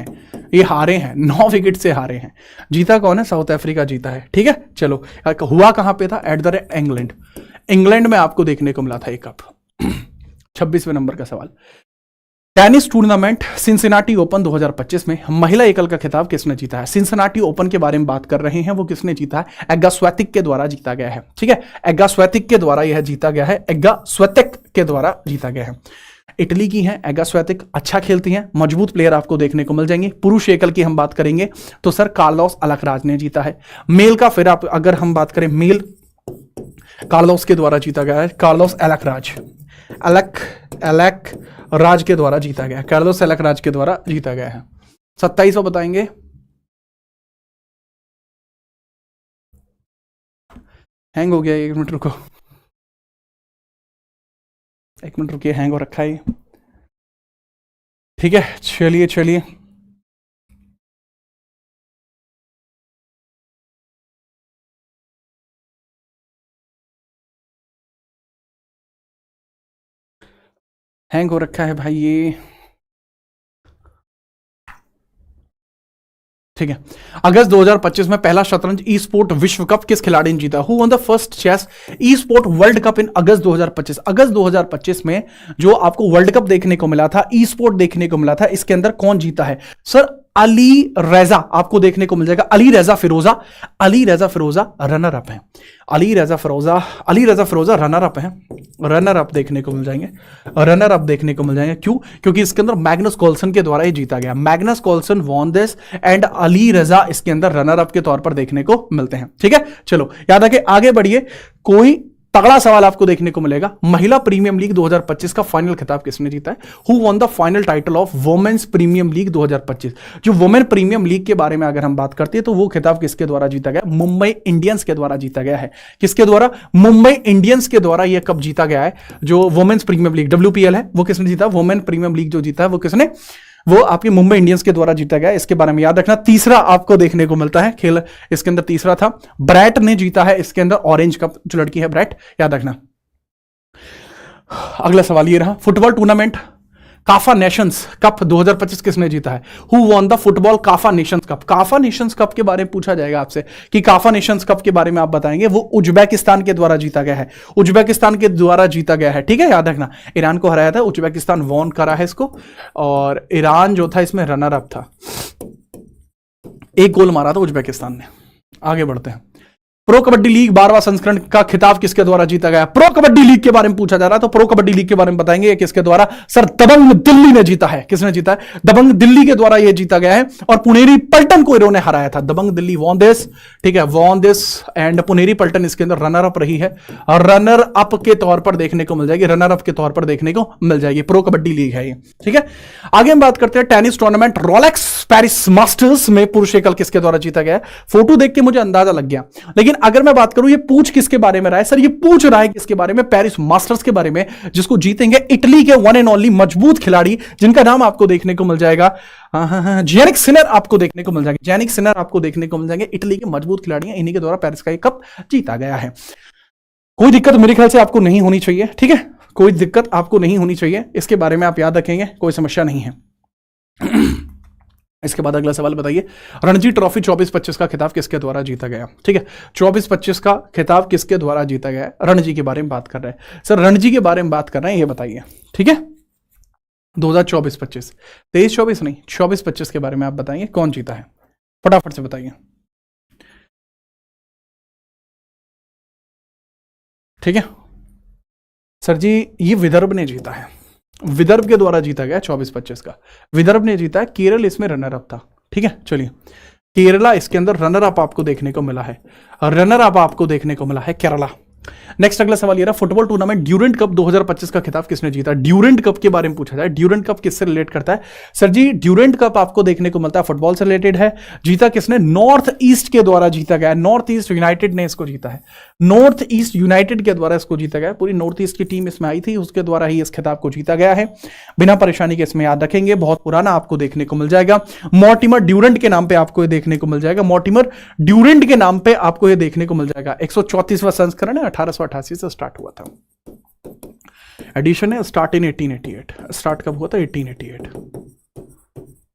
हैं 9 विकेट से हारे हैं। जीता कौन है? साउथ अफ्रीका जीता है, ठीक है। चलो, हुआ कहां पे था? At the rate England, England में आपको देखने को मिला था एक कप। 26वें नंबर का सवाल, टेनिस टूर्नामेंट सिंसिनाटी ओपन 2025 में महिला एकल का खिताब किसने जीता है? सिंसिनाटी ओपन के बारे में बात कर रहे हैं, वो किसने जीता है? एग्गा स्वेतिक के द्वारा जीता गया है, ठीक है, एग्गा स्वेतिक के द्वारा यह जीता गया है, एग्गा स्वेतिक के द्वारा जीता गया है। इटली की हैं एग्गा स्वेतिक, अच्छा खेलती हैं, मजबूत प्लेयर आपको देखने को मिल जाएंगे। पुरुष एकल की हम बात करेंगे तो सर कार्लोस अलेक्राज ने जीता है। मेल का फिर आप अगर हम बात करें, मेल कार्लोस के द्वारा जीता गया है, कार्लोस अलेक्राज, राज के द्वारा जीता गया, कार्लोस अलेक्राज के द्वारा जीता गया है। 27 बताएंगे। हैंग हो गया, 1 मिनट रुको, 1 मिनट रुकिए, हैंग हो रखा है, ठीक है। चलिए हैंग हो रखा है भाई ये, ठीक है। अगस्त 2025 में पहला शतरंज ई स्पोर्ट विश्व कप किस खिलाड़ी ने जीता? Who won the first chess e sport world cup in August 2025? अगस्त 2025 में जो आपको वर्ल्ड कप देखने को मिला था, ई स्पोर्ट देखने को मिला था, इसके अंदर कौन जीता है? सर अली रजा आपको देखने को मिल जाएगा, अली रजा फिरोजा रनर अप है, अली रजा फिरोजा रनर अप है, रनर अप देखने को मिल जाएंगे, क्यों? क्योंकि इसके अंदर मैग्नस कार्लसन के द्वारा ही जीता गया, Magnus Carlsen won this and Alireza इसके अंदर रनर अप के तौर पर देखने को मिलते हैं, ठीक है। चलो याद रखिए, आगे बढ़िए, कोई तगड़ा सवाल आपको देखने को मिलेगा। महिला प्रीमियम लीग 2025 का फाइनल खिताब किसने जीता है? Who won the final title of women's premium league 2025? जो वुमेन प्रीमियम लीग के बारे में अगर हम बात करते हैं तो वो खिताब किसके द्वारा जीता गया? मुंबई इंडियंस के द्वारा जीता गया है। किसके द्वारा? मुंबई इंडियंस के द्वारा यह कब जीता गया है? जो वुमेन्स प्रीमियम लीग WPL है, वो किसने जीता? वुमेन प्रीमियम लीग जो जीता है वो किसने? वो आपकी मुंबई इंडियंस के द्वारा जीता गया, इसके बारे में याद रखना। तीसरा आपको देखने को मिलता है खेल, इसके अंदर तीसरा था, ब्रैट ने जीता है इसके अंदर ऑरेंज कप, जो लड़की है ब्रैट, याद रखना। अगला सवाल ये रहा, football tournament CAFA nations cup 2025 किसने जीता है? Who won the football CAFA nations cup? CAFA nations cup के बारे में पूछा जाएगा आपसे कि काफा नेशंस कप के बारे में आप बताएंगे। वो उज्बेकिस्तान के द्वारा जीता गया है, उज्बेकिस्तान के द्वारा जीता गया है, ठीक है, याद रखना। ईरान को हराया था, उज्बेकिस्तान वॉन करा है इसको, और ईरान जो था इसमें रनर अप था, 1 गोल मारा था उज्बेकिस्तान ने। आगे बढ़ते हैं, प्रो कबड्डी लीग 12वां संस्करण का खिताब किसके द्वारा जीता गया? प्रो कबड्डी लीग के बारे में पूछा जा रहा है, तो प्रो कबड्डी लीग के बारे में बताएंगे, ये किसके द्वारा? सर दबंग दिल्ली ने जीता है। किसने जीता है? दबंग दिल्ली के द्वारा ये जीता गया है, और पुनेरी पल्टन को इन्होंने हराया था। दबंग दिल्ली वॉन दिस, ठीक है, वॉन दिस एंड पुनेरी पल्टन इसके अंदर रनर अप रही है, और रनर अप के तौर पर देखने को मिल जाएगी, रनर अप के तौर पर देखने को मिल जाएगी। प्रो कबड्डी लीग है ये, ठीक है। आगे हम बात करते हैं tennis tournament Rolex Paris masters में पुरुष एकल किसके द्वारा जीता गया है। फोटो देख के मुझे अंदाजा लग गया, लेकिन अगर मैं बात करूं ये पूछ किसके बारे में रहा है, सर ये पूछ रहा है किसके बारे में, पेरिस मास्टर्स के बारे में, जिसको जीतेंगे इटली के वन एंड ओनली मजबूत खिलाड़ी, जिनका नाम आपको देखने को मिल जाएगा जेनिक सिनर, आपको देखने को मिल जाएगा, जेनिक सिनर आपको देखने को मिल जाएंगे। इटली के मजबूत खिलाड़ी हैं, इन्हीं के द्वारा पेरिस का कप जीता गया है। कोई दिक्कत मेरे ख्याल से आपको नहीं होनी चाहिए, ठीक है, कोई दिक्कत आपको नहीं होनी चाहिए, इसके बारे में आप याद रखेंगे, कोई समस्या नहीं है। इसके बाद अगला सवाल बताइए, रणजी ट्रॉफी 24-25 का खिताब किसके द्वारा जीता गया, ठीक है, 24-25 का खिताब किसके द्वारा जीता गया। रणजी के बारे में बात कर रहे हैं सर, रणजी के बारे में बात कर रहे हैं, ये बताइए, ठीक है। 2024-25, 23-24 नहीं, 24-25 के बारे में आप बताइए कौन जीता है, फटाफट से बताइए, ठीक है। सर जी ये विदर्भ ने जीता है, विदर्भ के द्वारा जीता गया 24-25 का, विदर्भ ने जीता है, केरल इसमें रनर अप था, ठीक है। चलिए, केरला इसके अंदर रनर अप आपको देखने को मिला है, रनर अप आपको देखने को मिला है केरला। नेक्स्ट अगला सवाल ये रहा, फुटबॉल टूर्नामेंट ड्यूरेंट कप 2025 का खिताब किसने जीता। ड्यूरेंट कप के बारे में पूछा जाए, ड्यूरेंट कप किससे रिलेट करता है। सर जी ड्यूरेंट कप आपको देखने को मिलता है फुटबॉल से रिलेटेड है, जीता किसने, नॉर्थ ईस्ट के द्वारा जीता गया, नॉर्थ ईस्ट यूनाइटेड ने इसको जीता है, नॉर्थ ईस्ट यूनाइटेड के द्वारा इसको जीता गया, पूरी नॉर्थ ईस्ट की टीम इसमें आई थी, उसके द्वारा ही इस खिताब को जीता गया है, बिना परेशानी के इसमें याद रखेंगे, बहुत पुराना आपको देखने को मिल जाएगा, मॉर्टिमर ड्यूरेंट के नाम पे आपको ये देखने को मिल जाएगा, मॉर्टिमर ड्यूरेंट के नाम पे आपको ये देखने को मिल जाएगा। 134वां संस्करण है, 1888 से स्टार्ट हुआ था, एडिशन है, स्टार्ट इन 1888, स्टार्ट कब हुआ था 1888,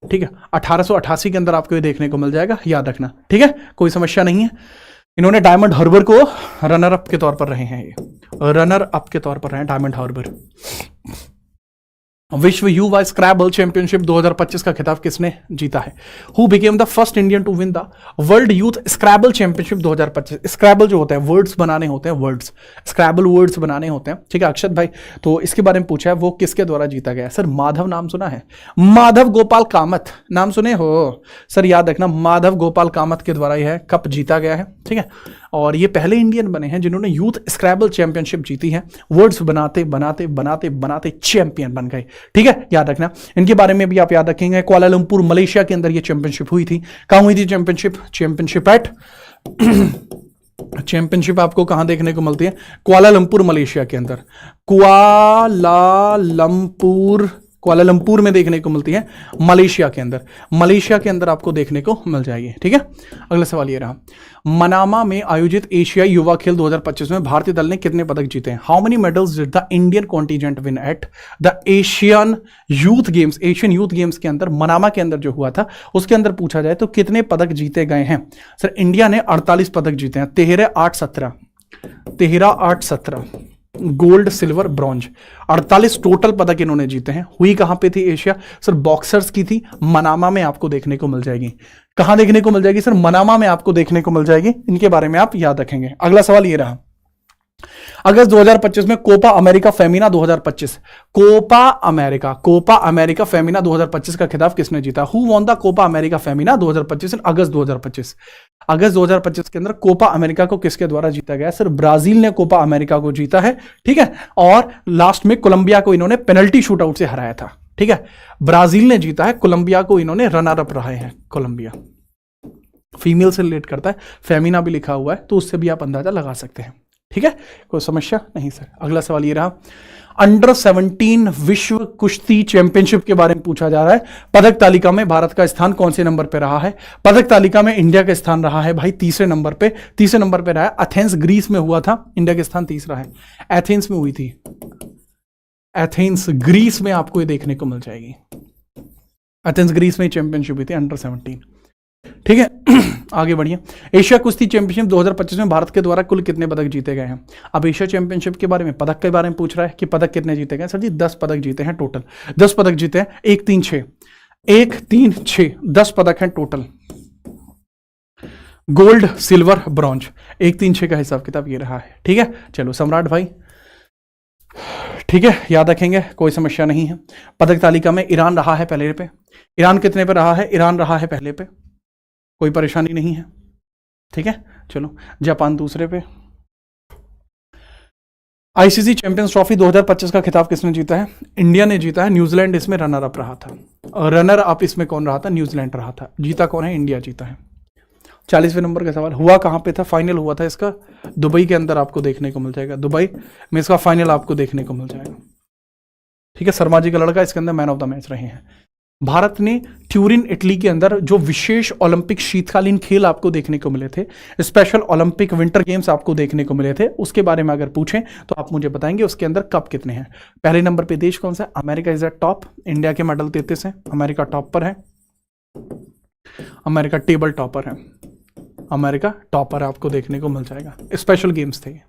ठीक है, 1888 के अंदर आपको ये देखने को मिल जाएगा, याद रखना, ठीक है, कोई समस्या नहीं है। इन्होंने डायमंड हार्बर को रनर अप के तौर पर रहे हैं, ये रनर अप के तौर पर रहे हैं डायमंड हार्बर। विश्व युवा स्क्रैबल चैंपियनशिप 2025 का खिताब किसने जीता है, who became the first Indian to win the world youth scrabble championship 2025। Scrabble जो होता है वर्ड्स बनाने होते हैं, वर्ड्स स्क्रैबल वर्ड्स बनाने होते हैं, ठीक है अक्षत भाई, तो इसके बारे में पूछा है वो किसके द्वारा जीता गया। सर माधव नाम सुना है, माधव गोपाल कामत नाम सुने हो सर, याद रखना माधव गोपाल कामत के द्वारा यह कप जीता गया है, ठीक है, और ये पहले इंडियन बने हैं जिन्होंने यूथ स्क्रैबल चैंपियनशिप जीती है, वर्ड्स बनाते बनाते बनाते बनाते चैंपियन बन गए, ठीक है, याद रखना। इनके बारे में भी आप याद रखेंगे, कुआलालंपुर मलेशिया के अंदर ये चैंपियनशिप हुई थी, कहां हुई थी चैंपियनशिप, चैंपियनशिप एट चैंपियनशिप आपको कहां देखने को मिलती है, कुआलालंपुर मलेशिया के अंदर, कुआलालंपुर में देखने को मिलती है, मलेशिया के अंदर आपको देखने को मिल जाएगी, ठीक है। अगला सवाल ये रहा, मनामा में आयोजित एशियाई युवा खेल 2025 में भारतीय दल ने कितने पदक जीते हैं। How many medals did the Indian contingent win at the Asian youth games. Asian youth games के अंदर मनामा के अंदर जो हुआ था उसके अंदर पूछा जाए तो कितने पदक जीते गए हैं। सर इंडिया ने 48 पदक जीते हैं, 13-8-17 गोल्ड सिल्वर ब्रॉन्ज, 48 टोटल पदक इन्होंने जीते हैं। हुई कहां पे थी एशिया, सर बॉक्सर्स की थी, मनामा में आपको देखने को मिल जाएगी। कहां देखने को मिल जाएगी सर, मनामा में आपको देखने को मिल जाएगी, इनके बारे में आप याद रखेंगे। अगला सवाल ये रहा, अगस्त 2025 में Copa America Femenina 2025, Copa America Femenina 2025 का खिताब किसने जीता। Who won the Copa America Femenina 2025 in August 2025। अगस्त 2025 के अंदर कोपा अमेरिका को किसके द्वारा जीता गया। सर ब्राजील ने कोपा अमेरिका को जीता है, ठीक है, और लास्ट में कोलंबिया को इन्होंने पेनल्टी शूटआउट से हराया था, ठीक है, ब्राजील ने जीता है, कोलंबिया को इन्होंने रनर अप रहे हैं। कोलंबिया फीमेल से रिलेट करता है, फेमिना भी लिखा हुआ है तो उससे भी आप अंदाजा लगा सकते हैं, ठीक है, कोई समस्या नहीं सर। अगला सवाल ये रहा, अंडर 17 विश्व कुश्ती चैंपियनशिप के बारे में पूछा जा रहा है। पदक तालिका में भारत का स्थान कौन से नंबर पे रहा है। पदक तालिका में इंडिया का स्थान रहा है भाई तीसरे नंबर पे रहा है। एथेंस ग्रीस में हुआ था, इंडिया का स्थान तीसरा है, एथेंस में हुई थी, एथेंस ग्रीस में आपको ये देखने को मिल जाएगी। एथेंस ग्रीस में चैंपियनशिप हुई थी अंडर 17, ठीक है। आगे बढ़िए, एशिया कुश्ती चैंपियनशिप 2025 में भारत के द्वारा कुल कितने पदक जीते गए हैं। अब एशिया चैंपियनशिप के बारे में, पदक के बारे में पूछ रहा है कि पदक कितने जीते गए। सर जी 10 पदक जीते हैं टोटल, 10 पदक जीते हैं, 1 3 6 10 पदक हैं टोटल, गोल्ड सिल्वर ब्रॉन्ज, 1 3 6 का हिसाब किताब ये रहा है, ठीक है। चलो सम्राट भाई, ठीक है, याद रखेंगे, कोई समस्या नहीं है। पदक तालिका में ईरान रहा है पहले पे, ईरान कितने पे रहा है, ईरान रहा है पहले पे, कोई परेशानी नहीं है। ठीक है, चलो जापान दूसरे पे। आईसीसी चैंपियंस ट्रॉफी 2025 का खिताब किसने जीता है? इंडिया ने जीता है, न्यूजीलैंड इसमें रनर अप रहा था। और रनर अप इसमें कौन रहा था? न्यूजीलैंड रहा था। जीता कौन है? इंडिया जीता है। 40वें नंबर का सवाल, हुआ कहाँ पे था? फाइनल हुआ था इसका दुबई के अंदर, आपको देखने को मिल जाएगा। दुबई में इसका फाइनल आपको देखने को मिल जाएगा। ठीक है, शर्मा जी का लड़का इसके अंदर मैन ऑफ द मैच रहे हैं। भारत ने ट्यूरिन इटली के अंदर जो विशेष ओलंपिक शीतकालीन खेल आपको देखने को मिले थे, स्पेशल ओलंपिक विंटर गेम्स आपको देखने को मिले थे, उसके बारे में अगर पूछें तो आप मुझे बताएंगे उसके अंदर कप कितने हैं। पहले नंबर पे देश कौन सा है? America is eight top. India के मेडल 33 हैं, अमेरिका टॉप पर है। अमेरिका टेबल टॉपर है, अमेरिका टॉपर आपको देखने को मिल जाएगा। स्पेशल गेम्स थे।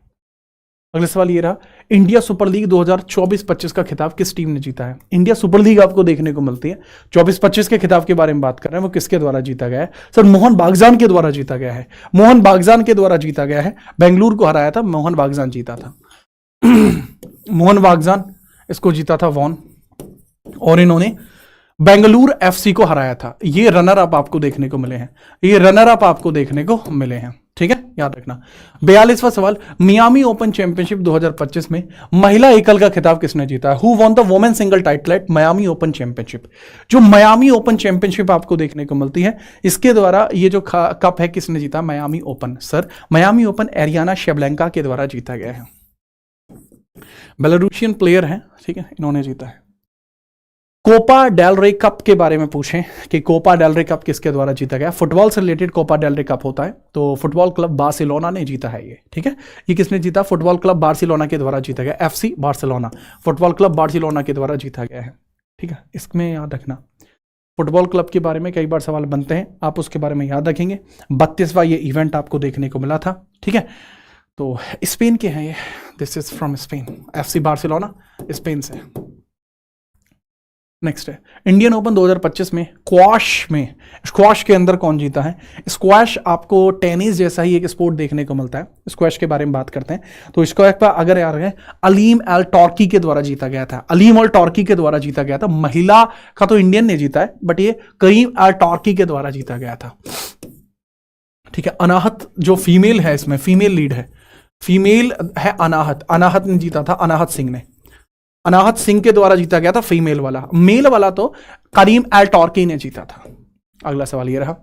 अगला सवाल ये रहा, इंडिया सुपर लीग 2024-25 का खिताब किस टीम ने जीता है? इंडिया सुपर लीग आपको देखने को मिलती है। 24-25 के खिताब के बारे में बात कर रहे हैं, वो किसके द्वारा जीता गया है? सर मोहन बागजान के द्वारा जीता गया है। मोहन बागजान के द्वारा जीता गया है। बेंगलुरु को हराया था, मोहन बागजान जीता था। मोहन बागजान इसको जीता था वॉन, और इन्होंने बेंगलुरु एफसी को हराया था। ये रनर अप आपको देखने को मिले हैं, ये रनर अप आपको देखने को मिले हैं। ठीक है, याद रखना। 42वां सवाल, मियामी ओपन चैंपियनशिप 2025 में महिला एकल का खिताब किसने जीता है? Who won the women single title at Miami open championship? जो मियामी ओपन चैंपियनशिप आपको देखने को मिलती है, इसके द्वारा ये जो कप है किसने जीता? Miami open. Sir Miami open Aryna Sabalenka के द्वारा जीता गया है। बेलारूसियन प्लेयर है, ठीक है, इन्होंने जीता है। कोपा डेल रे कप के बारे में पूछें कि कोपा डेल रे कप किसके द्वारा जीता गया? फुटबॉल से रिलेटेड कोपा डेल रे कप होता है, तो फुटबॉल क्लब बार्सिलोना ने जीता है ये। ठीक है, ये किसने जीता? फुटबॉल क्लब बार्सिलोना के द्वारा जीता गया। FC Barcelona, football club Barcelona के द्वारा जीता गया है। ठीक है, इसमें याद रखना। फुटबॉल क्लब के बारे में कई बार सवाल बनते हैं, आप उसके बारे में याद रखेंगे। 32वां ये इवेंट आपको देखने को मिला था। ठीक है, तो स्पेन के हैं ये, this is from Spain. FC Barcelona Spain से। नेक्स्ट है, इंडियन ओपन 2025 में स्क्वाश के अंदर कौन जीता है? स्क्वाश आपको टेनिस जैसा ही एक स्पोर्ट देखने को मिलता है। स्क्वाश के बारे में बात करते हैं तो इसको एक बार अगर यार है, अलीम अल टॉर्की के द्वारा जीता गया था। अलीम अल टॉर्की के द्वारा जीता गया था। महिला का तो इंडियन ने जीता है, बट ये करीम अल टॉर्की के द्वारा जीता गया था। ठीक है, अनाहत जो फीमेल है, इसमें फीमेल लीड है, फीमेल है अनाहत ने जीता था। अनाहत सिंह ने, अनाहत सिंह के द्वारा जीता गया था फीमेल वाला। मेल वाला तो करीम एल टॉर्की ने जीता था। अगला सवाल ये रहा,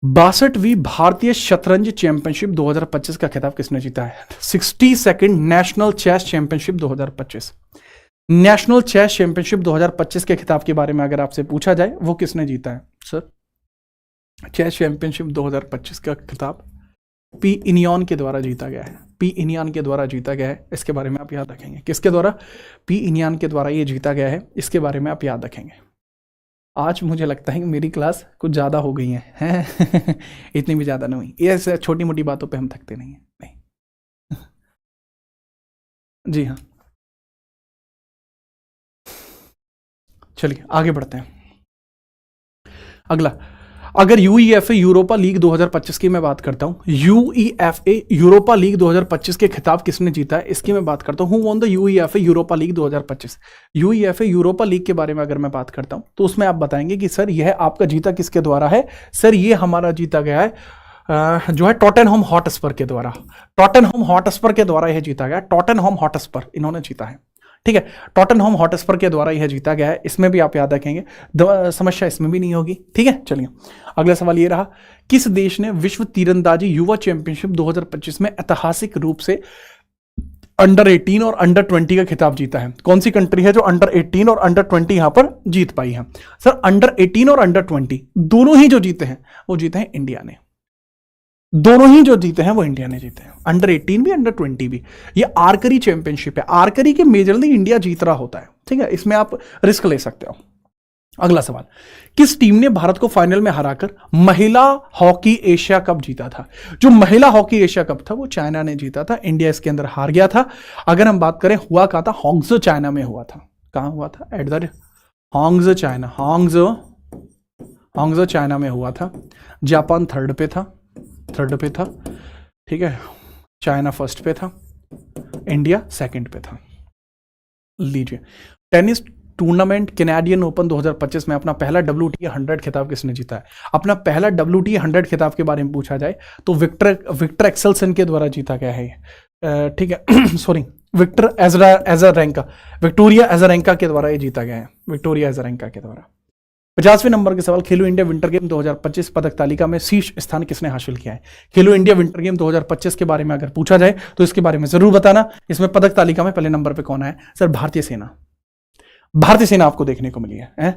62वीं भारतीय शतरंज चैंपियनशिप 2025 का खिताब किसने जीता है? 62nd national chess championship 2025। National chess championship 2025 के खिताब के बारे में अगर आपसे पूछा जाए, वो किसने जीता है? सर चेस चैंपियनशिप 2025 का खिताब पी इनियन के द्वारा जीता गया है। पी इनियन के द्वारा जीता गया है, इसके बारे में आप याद रखेंगे। किसके द्वारा? पी इनियन के द्वारा ये जीता गया है, इसके बारे में आप याद रखेंगे। आज मुझे लगता है कि मेरी क्लास कुछ ज़्यादा हो गई है इतनी भी ज़्यादा नहीं हुई। ये छोटी मोटी बातों पे हम थकते नहीं हैं, नहीं। जी हाँ, चलिए आगे बढ़ते हैं। अगला, अगर यूईएफए यूरोपा लीग 2025 की मैं बात करता हूं, यूईएफए यूरोपा लीग 2025 के खिताब किसने जीता है, इसकी मैं बात करता हूं। Who won the UEFA Europa league 2025? UEFA Europa league के बारे में अगर मैं बात करता हूं तो उसमें आप बताएंगे कि सर यह आपका जीता किसके द्वारा है? सर ये हमारा जीता गया है जो है टॉटेनहम हॉटस्पर के द्वारा। टॉटेनहम हॉटस्पर के द्वारा यह जीता गया। टॉटेनहम हॉटस्पर इन्होंने जीता है। ठीक है, टॉटेनहम हॉटस्पर के द्वारा यह जीता गया है। इसमें भी आप याद रखेंगे, समस्या इसमें भी नहीं होगी। ठीक है, चलिए अगला सवाल ये रहा, किस देश ने विश्व तीरंदाजी युवा चैंपियनशिप 2025 में ऐतिहासिक रूप से अंडर 18 और अंडर 20 का खिताब जीता है? कौन सी कंट्री है जो अंडर 18 और अंडर 20 यहां पर जीत पाई है? सर अंडर 18 और अंडर 20 दोनों ही जो जीते हैं वो जीते हैं इंडिया ने। दोनों ही जो जीते हैं वो इंडिया ने जीते हैं, अंडर 18 भी अंडर 20 भी। ये आर्करी चैंपियनशिप है, आर्करी के मेजरली इंडिया जीत रहा होता है। ठीक है, इसमें आप रिस्क ले सकते हो। अगला सवाल, किस टीम ने भारत को फाइनल में हराकर महिला हॉकी एशिया कप जीता था? जो महिला हॉकी एशिया कप था वो चाइना ने जीता था, इंडिया इसके अंदर हार गया था। अगर हम बात करें हुआ कहा था, हांगझो चाइना में हुआ था। कहां हुआ था? एट द हांगझो चाइना, हांगझो चाइना में हुआ था। जापान थर्ड पे था। ठीक है, चाइना फर्स्ट पे था, इंडिया सेकंड पे था। लीजिए, टेनिस टूर्नामेंट कैनेडियन ओपन 2025 में अपना पहला WTA 100 खिताब किसने जीता है? अपना पहला WTA 100 खिताब के बारे में पूछा जाए तो विक्टर एक्सेल्सन के द्वारा जीता गया है ये, ठीक है सॉरी, विक्टोरिया एजारेंका के द्वारा ये जीता गया है, विक्टोरिया एजारेंका के द्वारा। 50वें नंबर के सवाल, खेलो इंडिया विंटर गेम 2025 पदक तालिका में शीर्ष स्थान किसने हासिल किया है? खेलो इंडिया विंटर गेम 2025 के बारे में अगर पूछा जाए तो इसके बारे में जरूर बताना। इसमें पदक तालिका में पहले नंबर पे कौन है? सर भारतीय सेना। भारतीय सेना आपको देखने को मिली है?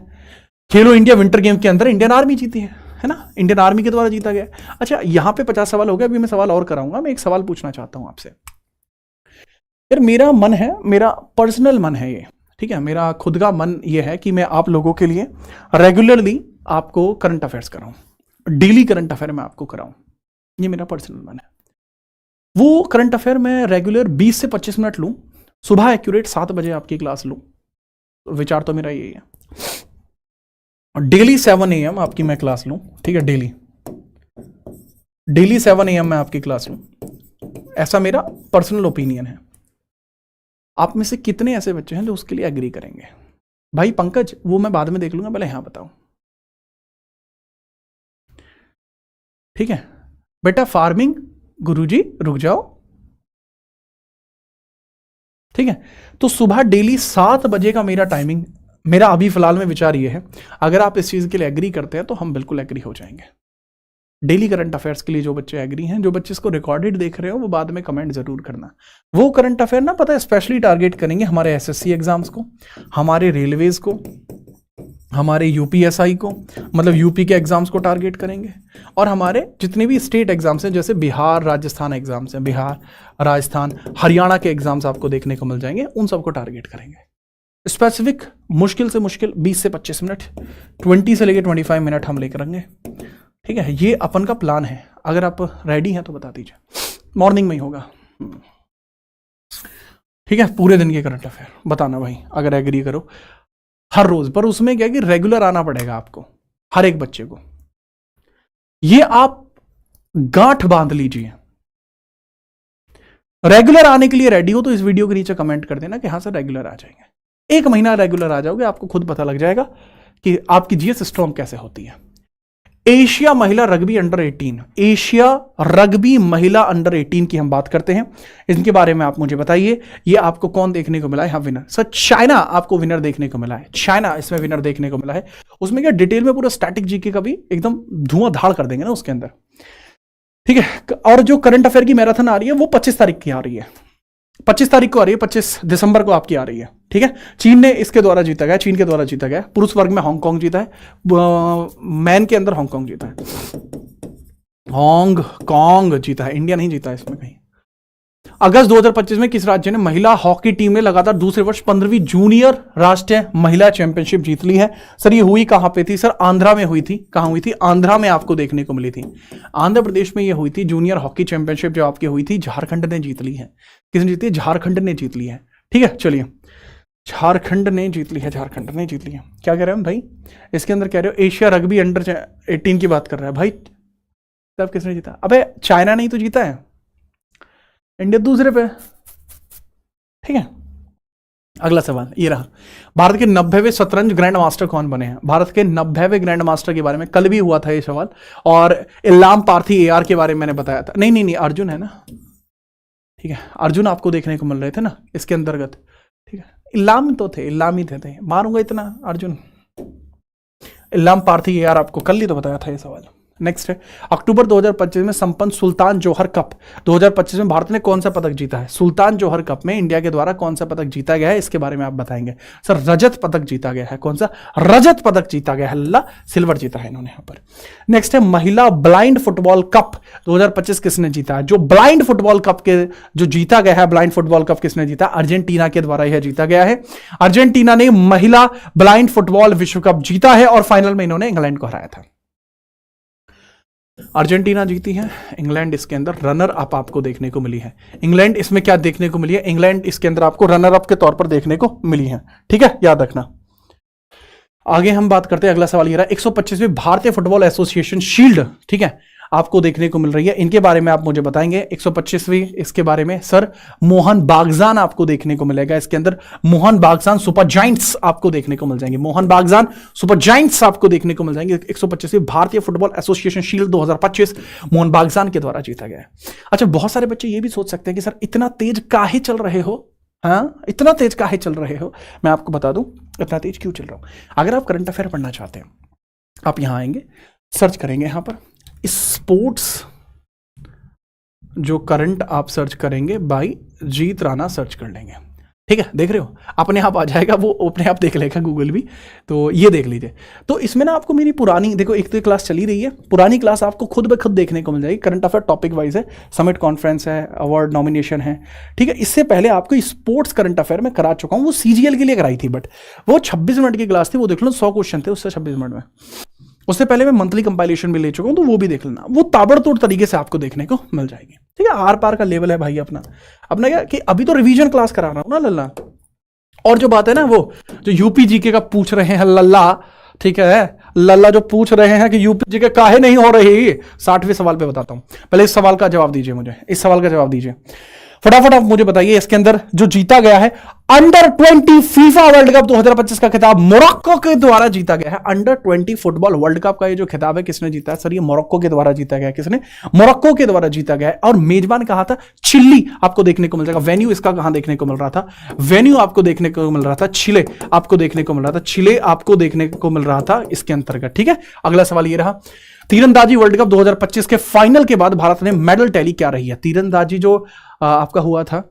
खेलो इंडिया विंटर गेम के अंदर इंडियन आर्मी जीती है ना, इंडियन आर्मी के द्वारा जीता गया। अच्छा, यहां पे 50 सवाल हो गए, अभी मैं सवाल और कराऊंगा। मैं एक सवाल पूछना चाहता हूं आपसे यार, मेरा मन है, मेरा पर्सनल मन है ये, ठीक है, मेरा खुद का मन ये है कि मैं आप लोगों के लिए रेगुलरली आपको करंट अफेयर्स कराऊं, डेली करंट अफेयर में आपको कराऊं, ये मेरा पर्सनल मन है। वो करंट अफेयर में रेगुलर 20 से 25 मिनट लूं, सुबह एक्यूरेट 7 बजे आपकी क्लास लूं, तो विचार तो मेरा यही है। डेली 7 AM आपकी मैं क्लास लूं, ठीक है, डेली 7 AM में आपकी क्लास लूं, ऐसा मेरा पर्सनल ओपिनियन है। आप में से कितने ऐसे बच्चे हैं जो उसके लिए एग्री करेंगे? भाई पंकज, वो मैं बाद में देख लूंगा, पहले यहां बताओ, ठीक है बेटा। फार्मिंग गुरुजी रुक जाओ, ठीक है। तो सुबह डेली 7 बजे का मेरा टाइमिंग, मेरा अभी फिलहाल में विचार ये है, अगर आप इस चीज के लिए एग्री करते हैं तो हम बिल्कुल एग्री हो जाएंगे। डेली करंट अफेयर्स के लिए जो बच्चे एग्री हैं, जो बच्चे इसको रिकॉर्डेड देख रहे हो, वो बाद में कमेंट जरूर करना। वो करंट अफेयर ना, पता है, स्पेशली टारगेट करेंगे हमारे SSC एग्जाम्स को, हमारे रेलवेज को, हमारे UPSI को, मतलब यूपी के एग्जाम्स को टारगेट करेंगे, और हमारे जितने भी स्टेट एग्जाम्स हैं, जैसे बिहार राजस्थान एग्जाम्स हैं, बिहार राजस्थान हरियाणा के एग्जाम्स आपको देखने को मिल जाएंगे, उन सबको टारगेट करेंगे। स्पेसिफिक मुश्किल से मुश्किल 20 से 25 मिनट, 20 से लेकर 25 मिनट हम लेकर आएंगे, ठीक है। ये अपन का प्लान है, अगर आप रेडी हैं तो बता दीजिए। मॉर्निंग में ही होगा, ठीक है, पूरे दिन के करंट अफेयर बताना भाई, अगर एग्री करो, हर रोज। पर उसमें क्या है कि रेगुलर आना पड़ेगा आपको, हर एक बच्चे को। ये आप गांठ बांध लीजिए, रेगुलर आने के लिए रेडी हो तो इस वीडियो के नीचे कमेंट कर देना कि हाँ सर रेगुलर आ जाएंगे। 1 महीना रेगुलर आ जाओगे, आपको खुद पता लग जाएगा कि आपकी जीएस स्ट्रॉन्ग कैसे होती है। एशिया महिला रग्बी अंडर 18, एशिया रग्बी महिला अंडर 18 की हम बात करते हैं, इनके बारे में आप मुझे बताइए, ये आपको कौन देखने को मिला है? हाँ विनर, सर चाइना आपको विनर देखने को मिला है, चाइना इसमें विनर देखने को मिला है। उसमें क्या डिटेल में पूरा स्टैटिक जीके का भी एकदम धुआंधार कर देंगे ना उसके अंदर, ठीक है। और जो करंट अफेयर की मैराथन आ रही है वो 25 तारीख की आ रही है, 25 तारीख को आ रही है, 25 दिसंबर को आपकी आ रही है, ठीक है। चीन ने इसके द्वारा जीता गया, चीन के द्वारा जीता गया। पुरुष वर्ग में हांगकांग जीता है, मैन के अंदर हांगकांग जीता है, हांगकांग जीता है, इंडिया नहीं जीता है इसमें कहीं। अगस्त 2025 में किस राज्य ने महिला हॉकी टीम ने लगातार दूसरे वर्ष 15वीं जूनियर राष्ट्रीय महिला चैंपियनशिप जीत ली है? सर ये हुई कहां पे थी? सर आंध्रा में हुई थी। कहां हुई थी? आंध्रा में आपको देखने को मिली थी, आंध्र प्रदेश में ये हुई थी। जूनियर हॉकी चैंपियनशिप जो आपकी हुई थी, झारखंड ने जीत ली है। किसने जीती है? झारखंड ने जीत ली है, ठीक है। चलिए, झारखंड ने जीत ली है, झारखंड ने जीत ली है। क्या कह रहे हैं भाई इसके अंदर? कह रहे हो एशिया रग्बी अंडर 18 की बात कर रहा है भाई, तब किसने जीता? अबे चाइना नहीं तो जीता है, इंडिया दूसरे पे, ठीक है। अगला सवाल ये रहा, भारत के 90वें शतरंज ग्रैंड मास्टर कौन बने हैं? भारत के 90वें ग्रैंड मास्टर के बारे में कल भी हुआ था ये सवाल, और इल्लाम पार्थी AR के बारे में मैंने बताया था। नहीं अर्जुन है ना, ठीक है, अर्जुन आपको देखने को मिल रहे थे ना इसके अंतर्गत, ठीक है। इल्लाम तो थे, इल्लाम ही थे, मारूंगा इतना अर्जुन। इल्लाम पार्थी AR आपको कल ही तो बताया था ये सवाल। नेक्स्ट है, अक्टूबर 2025 में संपन्न सुल्तान जोहर कप 2025 में भारत ने कौन सा पदक जीता है? सुल्तान जोहर कप में इंडिया के द्वारा कौन सा पदक जीता गया है, इसके बारे में आप बताएंगे। सर रजत पदक जीता गया है। कौन सा? रजत पदक जीता गया है, हल्ला सिल्वर जीता है इन्होंने यहां पर। नेक्स्ट है, महिला ब्लाइंड फुटबॉल कप 2025 किसने जीता है? जो ब्लाइंड फुटबॉल कप के जो जीता गया है, ब्लाइंड फुटबॉल कप किसने जीता? अर्जेंटीना के द्वारा यह जीता गया है। अर्जेंटीना ने महिला ब्लाइंड फुटबॉल विश्व कप जीता है, और फाइनल में इन्होंने इंग्लैंड को हराया था। अर्जेंटीना जीती है, इंग्लैंड इसके अंदर रनर अप आपको देखने को मिली है। इंग्लैंड इसमें क्या देखने को मिली है? इंग्लैंड इसके अंदर आपको रनर अप के तौर पर देखने को मिली है, ठीक है, याद रखना। आगे हम बात करते हैं, अगला सवाल ये रहा, 125वीं भारतीय फुटबॉल एसोसिएशन शील्ड, ठीक है, आपको देखने को मिल रही है। इनके बारे में आप मुझे बताएंगे। 125वीं इसके बारे में सर मोहन बागजान आपको देखने को मिलेगा। इसके अंदर मोहन बागजान सुपर जायंट्स आपको देखने को मिल जाएंगे। मोहन बागजान सुपर जायंट्स आपको देखने को मिल जाएंगे। 125वीं भारतीय football association shield 2025 Mohan Baghjan के द्वारा जीता गया है। अच्छा, बहुत सारे बच्चे ये भी सोच सकते हैं कि सर इतना तेज काहे चल रहे हो, हाँ इतना तेज काहे चल रहे हो। मैं आपको बता दूं इतना तेज क्यों चल रहा हूं। अगर आप करंट अफेयर पढ़ना चाहते हैं, आप यहां आएंगे, सर्च करेंगे यहां पर स्पोर्ट्स, जो करंट आप सर्च करेंगे बाई जीत राणा सर्च कर लेंगे, ठीक है। देख रहे हो अपने आप आ जाएगा, वो अपने आप देख लेगा गूगल भी। तो ये देख लीजिए। तो इसमें ना आपको मेरी पुरानी, देखो एक तो क्लास चली रही है, पुरानी क्लास आपको खुद ब खुद देखने को मिल जाएगी। करंट अफेयर टॉपिक वाइज है, समिट कॉन्फ्रेंस है, अवार्ड नॉमिनेशन है, ठीक है। इससे पहले आपको स्पोर्ट्स करंट अफेयर में करा चुका हूँ, वो CGL के लिए कराई थी, बट वो 26 मिनट की क्लास थी। वो देख लो 100 क्वेश्चन थे उससे 26 मिनट में। उससे पहले मैं मंथली कंपाइलेशन भी ले चुका हूं, तो वो भी देख लेना। वो ताबड़तोड़ तरीके से आपको देखने को मिल जाएगी, ठीक है। आर पार का लेवल है भाई अपना क्या कि अभी तो रिवीजन क्लास करा रहा हूं ना लल्ला। और जो बात है ना, वो जो यूपी जीके का पूछ रहे हैं लल्ला, ठीक है, लल्ला जो पूछ रहे हैं कि यूपी जीके काहे नहीं हो रही, 60वें सवाल पे बताता हूं। पहले इस सवाल का जवाब दीजिए मुझे, इस सवाल का जवाब दीजिए फटाफट। आप मुझे बताइए इसके अंदर जो जीता गया है अंडर 20 फीफा वर्ल्ड कप 2025 का खिताब मोरक्को के द्वारा जीता गया है। अंडर 20 फुटबॉल वर्ल्ड कप का ये जो खिताब है किसने जीता है सर? ये मोरक्को के द्वारा जीता गया है। किसने? मोरक्को के द्वारा जीता गया है। और मेजबान कहा था चिली, आपको देखने को मिल जाएगा। वेन्यू इसका कहां देखने को मिल रहा था? वेन्यू आपको देखने को मिल रहा था चिले, आपको देखने को मिल रहा था चिले, आपको देखने को मिल रहा था इसके अंतर्गत, ठीक है। अगला सवाल ये रहा, तीरंदाजी वर्ल्ड कप 2025 के फाइनल के बाद भारत ने मेडल टैली क्या रही है? तीरंदाजी जो आपका हुआ था,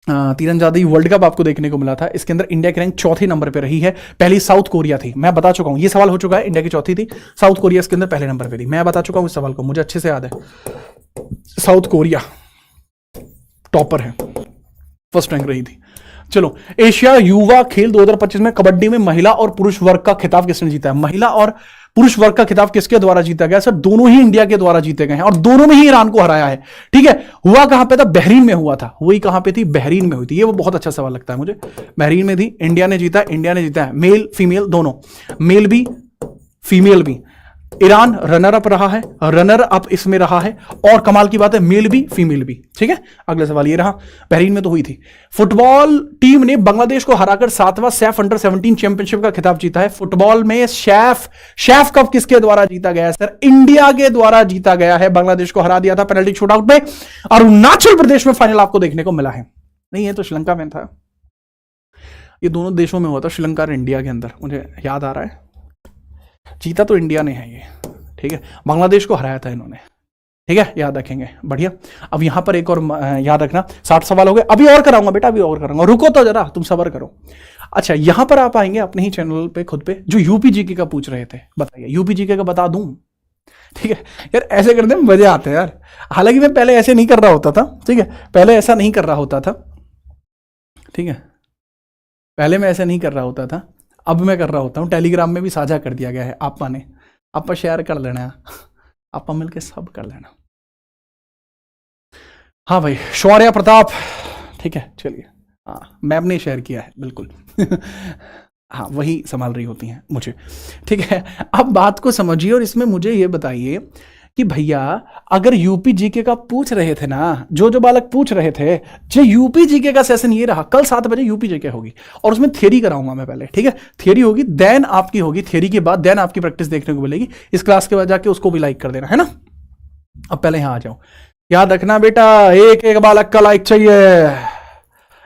तीरंदाजी वर्ल्ड कप आपको देखने को मिला था। इसके अंदर इंडिया की रैंक 4थे नंबर पे रही है। पहली साउथ कोरिया थी, मैं बता चुका हूं, ये सवाल हो चुका है। इंडिया की 4थी थी, साउथ कोरिया इसके अंदर पहले नंबर पे थी। मैं बता चुका हूं इस सवाल को, मुझे अच्छे से याद है। साउथ कोरिया टॉपर है, फर्स्ट रैंक रही थी। चलो, एशिया युवा खेल 2025 में कबड्डी में महिला और पुरुष वर्ग का खिताब किसने जीता है? महिला और पुरुष वर्ग का खिताब किसके द्वारा जीता गया सर? दोनों ही इंडिया के द्वारा जीते गए हैं और दोनों में ही ईरान को हराया है, ठीक है। हुआ कहां पे था? बहरीन में हुआ था। वही कहां पे थी? बहरीन में हुई थी। ये वो बहुत अच्छा सवाल लगता है मुझे। बहरीन में थी, इंडिया ने जीता, इंडिया ने जीता है। मेल फीमेल दोनों, मेल भी फीमेल भी। ईरान रनर अप रहा है, रनर अप इसमें रहा है। और कमाल की बात है, मेल भी फीमेल भी, ठीक है। अगला सवाल ये रहा, बहरीन में तो हुई थी। फुटबॉल टीम ने बांग्लादेश को हराकर 7वां सैफ अंडर 17 चैंपियनशिप का खिताब जीता है। फुटबॉल में सैफ कप किसके द्वारा जीता गया है सर? इंडिया के द्वारा जीता गया है। बांग्लादेश को हरा दिया था पेनल्टी शूटआउट में। अरुणाचल प्रदेश में फाइनल आपको देखने को मिला है। नहीं, ये तो श्रीलंका में था, ये दोनों देशों में हुआ था, श्रीलंका और इंडिया के अंदर, मुझे याद आ रहा है। जीता तो इंडिया ने है ये, ठीक है। बांग्लादेश को हराया था इन्होंने, ठीक है, याद रखेंगे। बढ़िया। अब यहां पर एक और याद रखना, 60 सवाल हो गए। अभी और कराऊंगा बेटा, अभी और कराऊंगा, रुको तो जरा, तुम सब्र करो। अच्छा, यहां पर आप आएंगे अपने ही चैनल पे खुद पे, जो यूपी जीके का पूछ रहे थे, बताइए यूपी जीके का बता दूं, ठीक है। यार ऐसे करने में मजे आते हैं यार। हालांकि मैं पहले ऐसे नहीं कर रहा होता था, ठीक है, पहले ऐसा नहीं कर रहा होता था, ठीक है, पहले मैं ऐसा नहीं कर रहा होता था, अब मैं कर रहा होता हूँ। टेलीग्राम में भी साझा कर दिया गया है आपा ने, आपा शेयर कर लेना, आपा मिलके सब कर लेना। हाँ भाई, शौर्य प्रताप, ठीक है, चलिए। हाँ, मैम ने शेयर किया है, बिल्कुल। हाँ, वही संभाल रही होती हैं मुझे, ठीक है। अब बात को समझिए और इसमें मुझे ये बताइए कि भैया अगर यूपी जीके का पूछ रहे थे ना, जो बालक पूछ रहे थे, जो यूपी जीके का सेशन ये रहा, कल 7 बजे यूपी जीके होगी और उसमें थियरी कराऊंगा मैं पहले, ठीक है। थियरी होगी, देन आपकी होगी, थियरी के बाद देन आपकी प्रैक्टिस देखने को मिलेगी। इस क्लास के बाद जाके उसको भी लाइक कर देना, है ना। अब पहले यहां आ जाओ, याद रखना बेटा, एक एक बालक का लाइक चाहिए,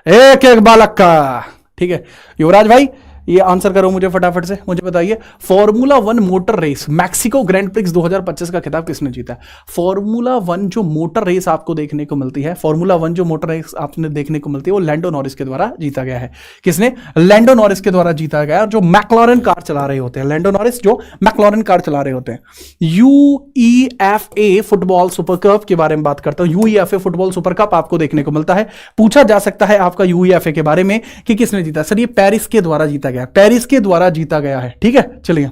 एक एक बालक का, ठीक है। युवराज भाई ये आंसर करो मुझे फटाफट से, मुझे बताइए formula 1 motor race Mexico grand prix 2025 का खिताब किसने जीता? फॉर्मूला 1 जो मोटर रेस आपको देखने को मिलती है, फॉर्मूला 1 जो मोटर रेस आपने देखने को मिलती है, वो लैंडो नॉरिस के द्वारा जीता गया है। किसने? लैंडो नॉरिस के द्वारा जीता गया, जो मैक्लॉरेन कार चला रहे होते हैं, लैंडो नॉरिस जो मैक्लॉरेन कार चला रहे होते हैं। यूईएफए फुटबॉल सुपर कप के बारे में बात करता हूं। यूईएफए फुटबॉल सुपर कप आपको देखने को मिलता है। पूछा जा सकता है आपका यूईएफए के बारे में कि किसने जीता? सर ये पेरिस के द्वारा जीता गया, पेरिस के द्वारा जीता गया है, ठीक है। चलिए,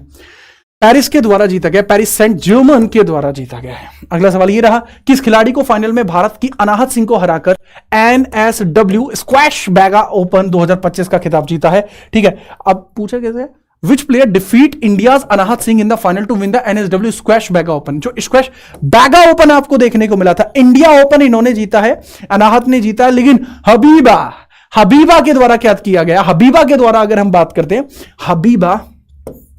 पेरिस के द्वारा जीता गया, पेरिस सेंट जर्मन के द्वारा जीता गया है। अगला सवाल ये रहा, किस खिलाड़ी को फाइनल में भारत की अनाहत सिंह को हराकर एनएसडब्ल्यू स्क्वैश बैगा ओपन 2025 का खिताब जीता है? ठीक है। अब पूछा कैसे, which player defeat India's Anahat Singh in the final to win the NSW squash Bega open. जो स्क्वैश बैगा ओपन आपको देखने को मिला था, इंडिया ओपन इन्होंने जीता है, अनाहत ने जीता है, लेकिन हबीबा के द्वारा क्या किया गया, हबीबा के द्वारा अगर हम बात करते हैं, हबीबा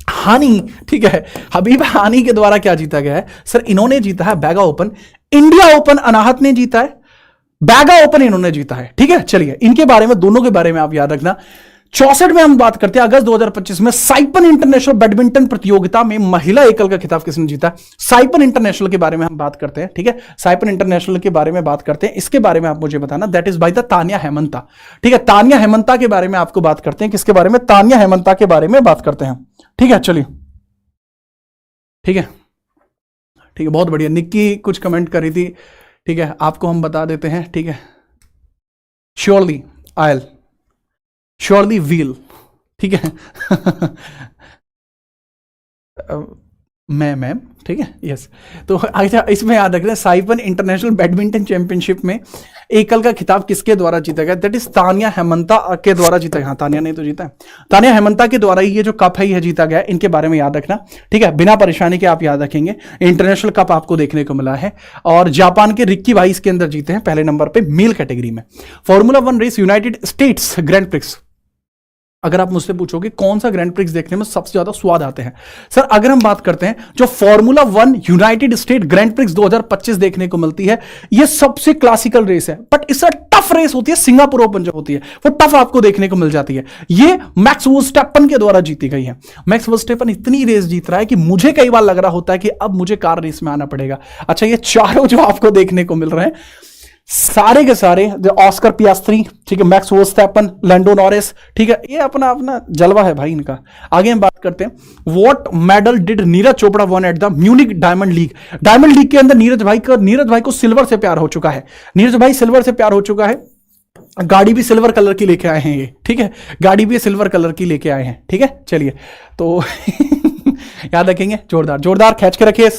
हानी, ठीक है, हबीबा हानी के द्वारा क्या जीता गया है सर, इन्होंने जीता है बैगा ओपन। इंडिया ओपन अनाहत ने जीता है, बैगा ओपन इन्होंने जीता है, ठीक है। चलिए इनके बारे में, दोनों के बारे में आप याद रखना। 64 में हम बात करते हैं, अगस्त 2025 में साइपन इंटरनेशनल बैडमिंटन प्रतियोगिता में महिला एकल का खिताब किसने जीता? साइपन इंटरनेशनल के बारे में हम बात करते हैं, ठीक है, साइपन इंटरनेशनल के बारे में बात करते हैं। इसके बारे में आप मुझे बताना, that is by the Tania Hemanta, ठीक है। तानिया हेमंता के बारे में आपको बात करते हैं, किसके बारे में? तानिया हेमंता के बारे में बात करते हैं, ठीक है। चलिए ठीक है, ठीक है, बहुत बढ़िया। निक्की कुछ कमेंट कर रही थी, ठीक है, आपको हम बता देते हैं, ठीक है। श्योरली वील, ठीक है। मैम, ठीक है, यस। तो अच्छा, इसमें याद रखना, साइपन इंटरनेशनल बैडमिंटन चैंपियनशिप में एकल का खिताब किसके द्वारा जीता गया? दैट इज तानिया हेमंता के द्वारा जीता गया। हाँ, तानिया ने तो जीता है, तानिया हेमंता के द्वारा ये जो कप है ये जीता गया। इनके बारे में याद रखना, ठीक है, बिना परेशानी के आप याद रखेंगे। इंटरनेशनल कप आपको देखने को मिला है, और जापान के रिक्की भाई इसके अंदर जीते हैं पहले नंबर पे मेल कैटेगरी में। Formula 1 race United States grand prix, अगर आप मुझसे पूछोगे कौन सा ग्रैंड प्रिक्स देखने में सबसे ज्यादा स्वाद आते हैं सर, अगर हम बात करते हैं जो formula 1 United state grand prix 2025 देखने को मिलती है, ये सबसे क्लासिकल रेस है, बट इससे टफ रेस होती है सिंगापुर ओपन जो होती है, वो टफ आपको देखने को मिल जाती है। ये मैक्स वर्स्टैपन के द्वारा जीती गई है। मैक्स वर्स्टैपन इतनी रेस जीत रहा है कि मुझे कई बार लग रहा होता है कि अब मुझे कार रेस में आना पड़ेगा। अच्छा, ये चारों जो आपको देखने को मिल रहे हैं सारे के सारे, ऑस्कर पियास्त्री, ठीक है, मैक्स वर्स्टैपन, लैंडो नॉरिस, ठीक है, ये अपना अपना जलवा है भाई इनका। आगे हम बात करते हैं, what medal did Neeraj Chopra one at the Munich diamond league. Diamond league के अंदर नीरज भाई को सिल्वर से प्यार हो चुका है, नीरज भाई सिल्वर से प्यार हो चुका है। गाड़ी भी सिल्वर कलर की लेके आए हैं ये, ठीक है, गाड़ी भी सिल्वर कलर की लेके आए हैं, ठीक है। चलिए तो याद रखेंगे, जोरदार खींच के रखिए।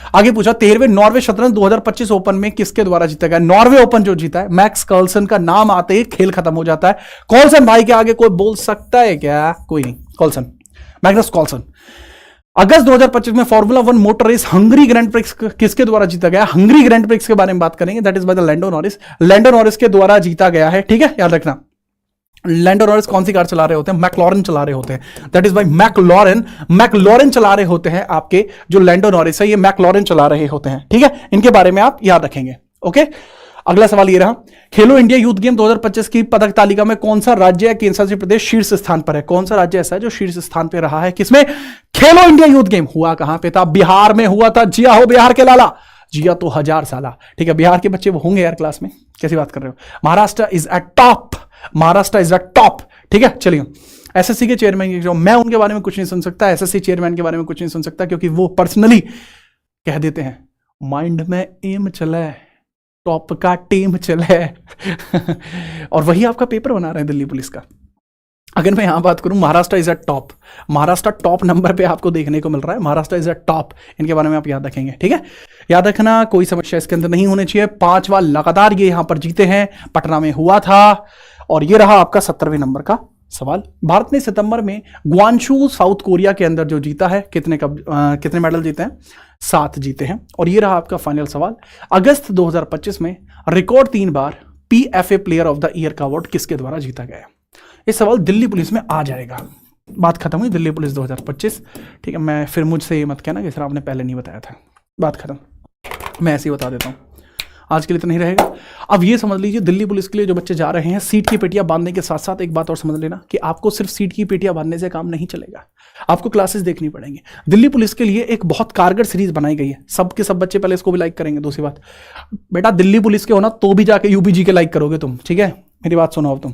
आगे पूछा, 13वें नॉर्वे शतरंज 2025 ओपन में किसके द्वारा जीता गया? नॉर्वे ओपन जो जीता है, मैक्स कार्लसन का नाम आते ही खेल खत्म हो जाता है। कार्लसन भाई के आगे कोई बोल सकता है क्या? कोई नहीं। Carlsen, Magnus Carlsen. अगस्त 2025 में formula 1 motor race Hungary grand prix किसके द्वारा जीता गया? हंगरी ग्रैंड प्रिक्स के बारे में बात करेंगे, that is by the Lando Norris. Lando Norris के द्वारा जीता गया है, ठीक है, याद रखना। लैंडो नॉरिस कौन सी कार चला रहे होते हैं? मैकलॉरेन चला रहे होते हैं, दैट इज बाय मैकलॉरेन चला रहे होते हैं। आपके जो लैंडो नॉरिस है ये मैकलॉरेन चला रहे होते हैं, ठीक है, इनके बारे में आप याद रखेंगे। ओके, अगला सवाल ये रहा, खेलो इंडिया यूथ गेम 2025 की पदक तालिका में कौन सा राज्य या केंद्र शासित प्रदेश शीर्ष स्थान पर है? कौन सा राज्य ऐसा है जो शीर्ष स्थान पर रहा है? किसमें? खेलो इंडिया यूथ गेम हुआ कहां पे था? बिहार में हुआ था। जिया हो बिहार के लाला, जिया तो 1000 साला, ठीक है, बिहार के बच्चे वो होंगे यार क्लास में, कैसी बात कर रहे हो? Maharashtra is eight top, Maharashtra is eight top, ठीक है। चलिए, एसएससी के चेयरमैन जो, मैं उनके बारे में कुछ नहीं सुन सकता, एसएससी चेयरमैन के बारे में कुछ नहीं सुन सकता, क्योंकि वो पर्सनली कह देते हैं माइंड में एम चले, टॉप का टीम चले और वही आपका पेपर बना रहे हैं दिल्ली पुलिस का। अगर मैं यहां बात करूं, Maharashtra is eight top, Maharashtra top number पे आपको देखने को मिल रहा है, महाराष्ट्र इज एट टॉप। इनके बारे में आप याद रखेंगे, ठीक है, याद रखना, कोई समस्या इसके अंदर नहीं होनी चाहिए। 5 बार लगातार ये यहां पर जीते हैं, पटना में हुआ था, और ये रहा आपका 17वें नंबर का सवाल। भारत ने सितंबर में ग्वांशू साउथ कोरिया के अंदर जो जीता है, कितने मेडल जीते हैं? 7 जीते हैं। और ये रहा आपका फाइनल सवाल, अगस्त 2025 में record 3 bar PFA player of the year का अवार्ड किसके द्वारा जीता गया? ये सवाल दिल्ली पुलिस में आ जाएगा। बात खत्म हुई, दिल्ली पुलिस 2025, ठीक है। मैं फिर मुझसे ये मत कहना कि सर आपने पहले नहीं बताया था, बात खत्म, मैं ऐसे ही बता देता हूं, आज के लिए तो नहीं रहेगा। अब ये समझ लीजिए, दिल्ली पुलिस के लिए जो बच्चे जा रहे हैं, सीट की पेटियां बांधने के साथ साथ एक बात और समझ लेना कि आपको सिर्फ सीट की पेटियां बांधने से काम नहीं चलेगा, आपको क्लासेस देखनी पड़ेंगी। दिल्ली पुलिस के लिए एक बहुत कारगर सीरीज बनाई गई है, सबके सब बच्चे पहले इसको भी लाइक करेंगे। दूसरी बात, बेटा दिल्ली पुलिस के हो ना तो भी जाके यूपीजी के लाइक करोगे तुम, ठीक है, मेरी बात सुनो। अब तुम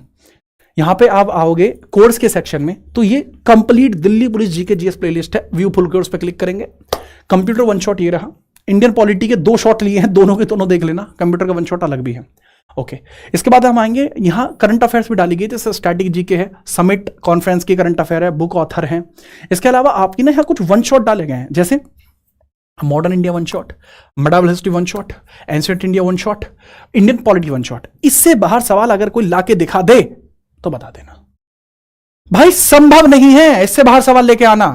यहां पे आप आओगे कोर्स के सेक्शन में, तो ये complete Delhi police GK GS playlist है, व्यू फुल कोर्स पे क्लिक करेंगे। कंप्यूटर 1 शॉट ये रहा, इंडियन पॉलिटी के 2 शॉट लिए हैं, दोनों के दोनों देख लेना, कंप्यूटर का 1 शॉट अलग भी है। ओके, इसके बाद हम आएंगे, यहां करंट अफेयर्स भी डाली गई, जैसे स्टैटिक जीके है, समिट कॉन्फ्रेंस की करंट अफेयर है, बुक ऑथर है। इसके अलावा आपकी ना यहाँ कुछ 1 शॉट डाले गए हैं, जैसे modern India 1 shot, medieval history 1 shot, ancient India 1 shot, Indian polity 1 shot. इससे बाहर सवाल अगर कोई लाके दिखा दे तो बता देना, भाई संभव नहीं है इससे बाहर सवाल लेके आना,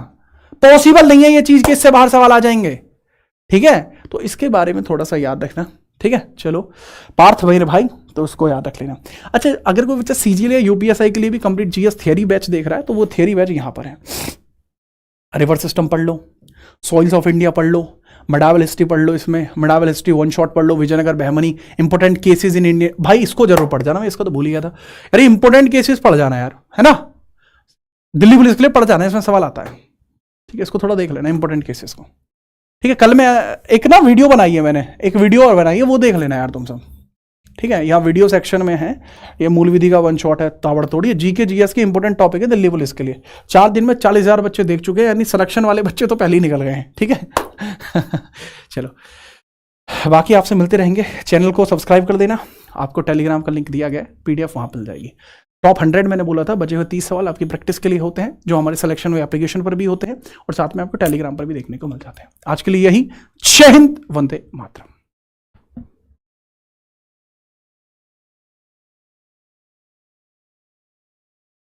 पॉसिबल नहीं है ये चीज कि इससे बाहर सवाल आ जाएंगे। ठीक है, तो इसके बारे में थोड़ा सा याद रखना। ठीक है, चलो पार्थ वहीर भाई, तो उसको याद रख लेना। अच्छा, अगर कोई बच्चा सीजीएल या यूपीएसआई के लिए भी कंप्लीट जीएस थियरी बैच देख रहा है तो वो थियरी बैच यहां पर है। रिवर सिस्टम पढ़ लो, सॉइल्स ऑफ इंडिया पढ़ लो, मेडावल हिस्ट्री पढ़ लो, इसमें मेडावल हिस्ट्री वन शॉट पढ़ लो, Vijayanagar Bahmani, important cases in India. भाई इसको जरूर पढ़ जाना, मैं इसको तो भूल ही गया था। अरे इंपोर्टेंट केसेस पढ़ जाना यार, है ना, दिल्ली पुलिस के लिए पढ़ जाना, इसमें सवाल आता है। ठीक है, इसको थोड़ा देख लेना इंपोर्टेंट केसेस को। ठीक है, कल मैं एक ना वीडियो बनाई है, मैंने एक वीडियो और बनाई है, वो देख लेना यार तुम सब। ठीक है, यहाँ वीडियो सेक्शन में है, ये मूल विधि का वन शॉट है ताबड़तोड़, ये जीके जीएस के इंपोर्टेंट टॉपिक है दिल्ली पुलिस के लिए। 4 दिन में 40,000 बच्चे देख चुके हैं, यानी सिलेक्शन वाले बच्चे तो पहले ही निकल गए हैं। ठीक है चलो, बाकी आपसे मिलते रहेंगे। चैनल को सब्सक्राइब कर देना, आपको टेलीग्राम का लिंक दिया गया है, पीडीएफ वहाँ मिल जाएगी। टॉप 100 मैंने बोला था, बचे हुए 30 सवाल आपकी प्रैक्टिस के लिए होते हैं, जो हमारे सिलेक्शन व एप्लीकेशन पर भी होते हैं और साथ में आपको टेलीग्राम पर भी देखने को मिल जाते हैं। आज के लिए यही। जय हिंद, वंदे मातरम।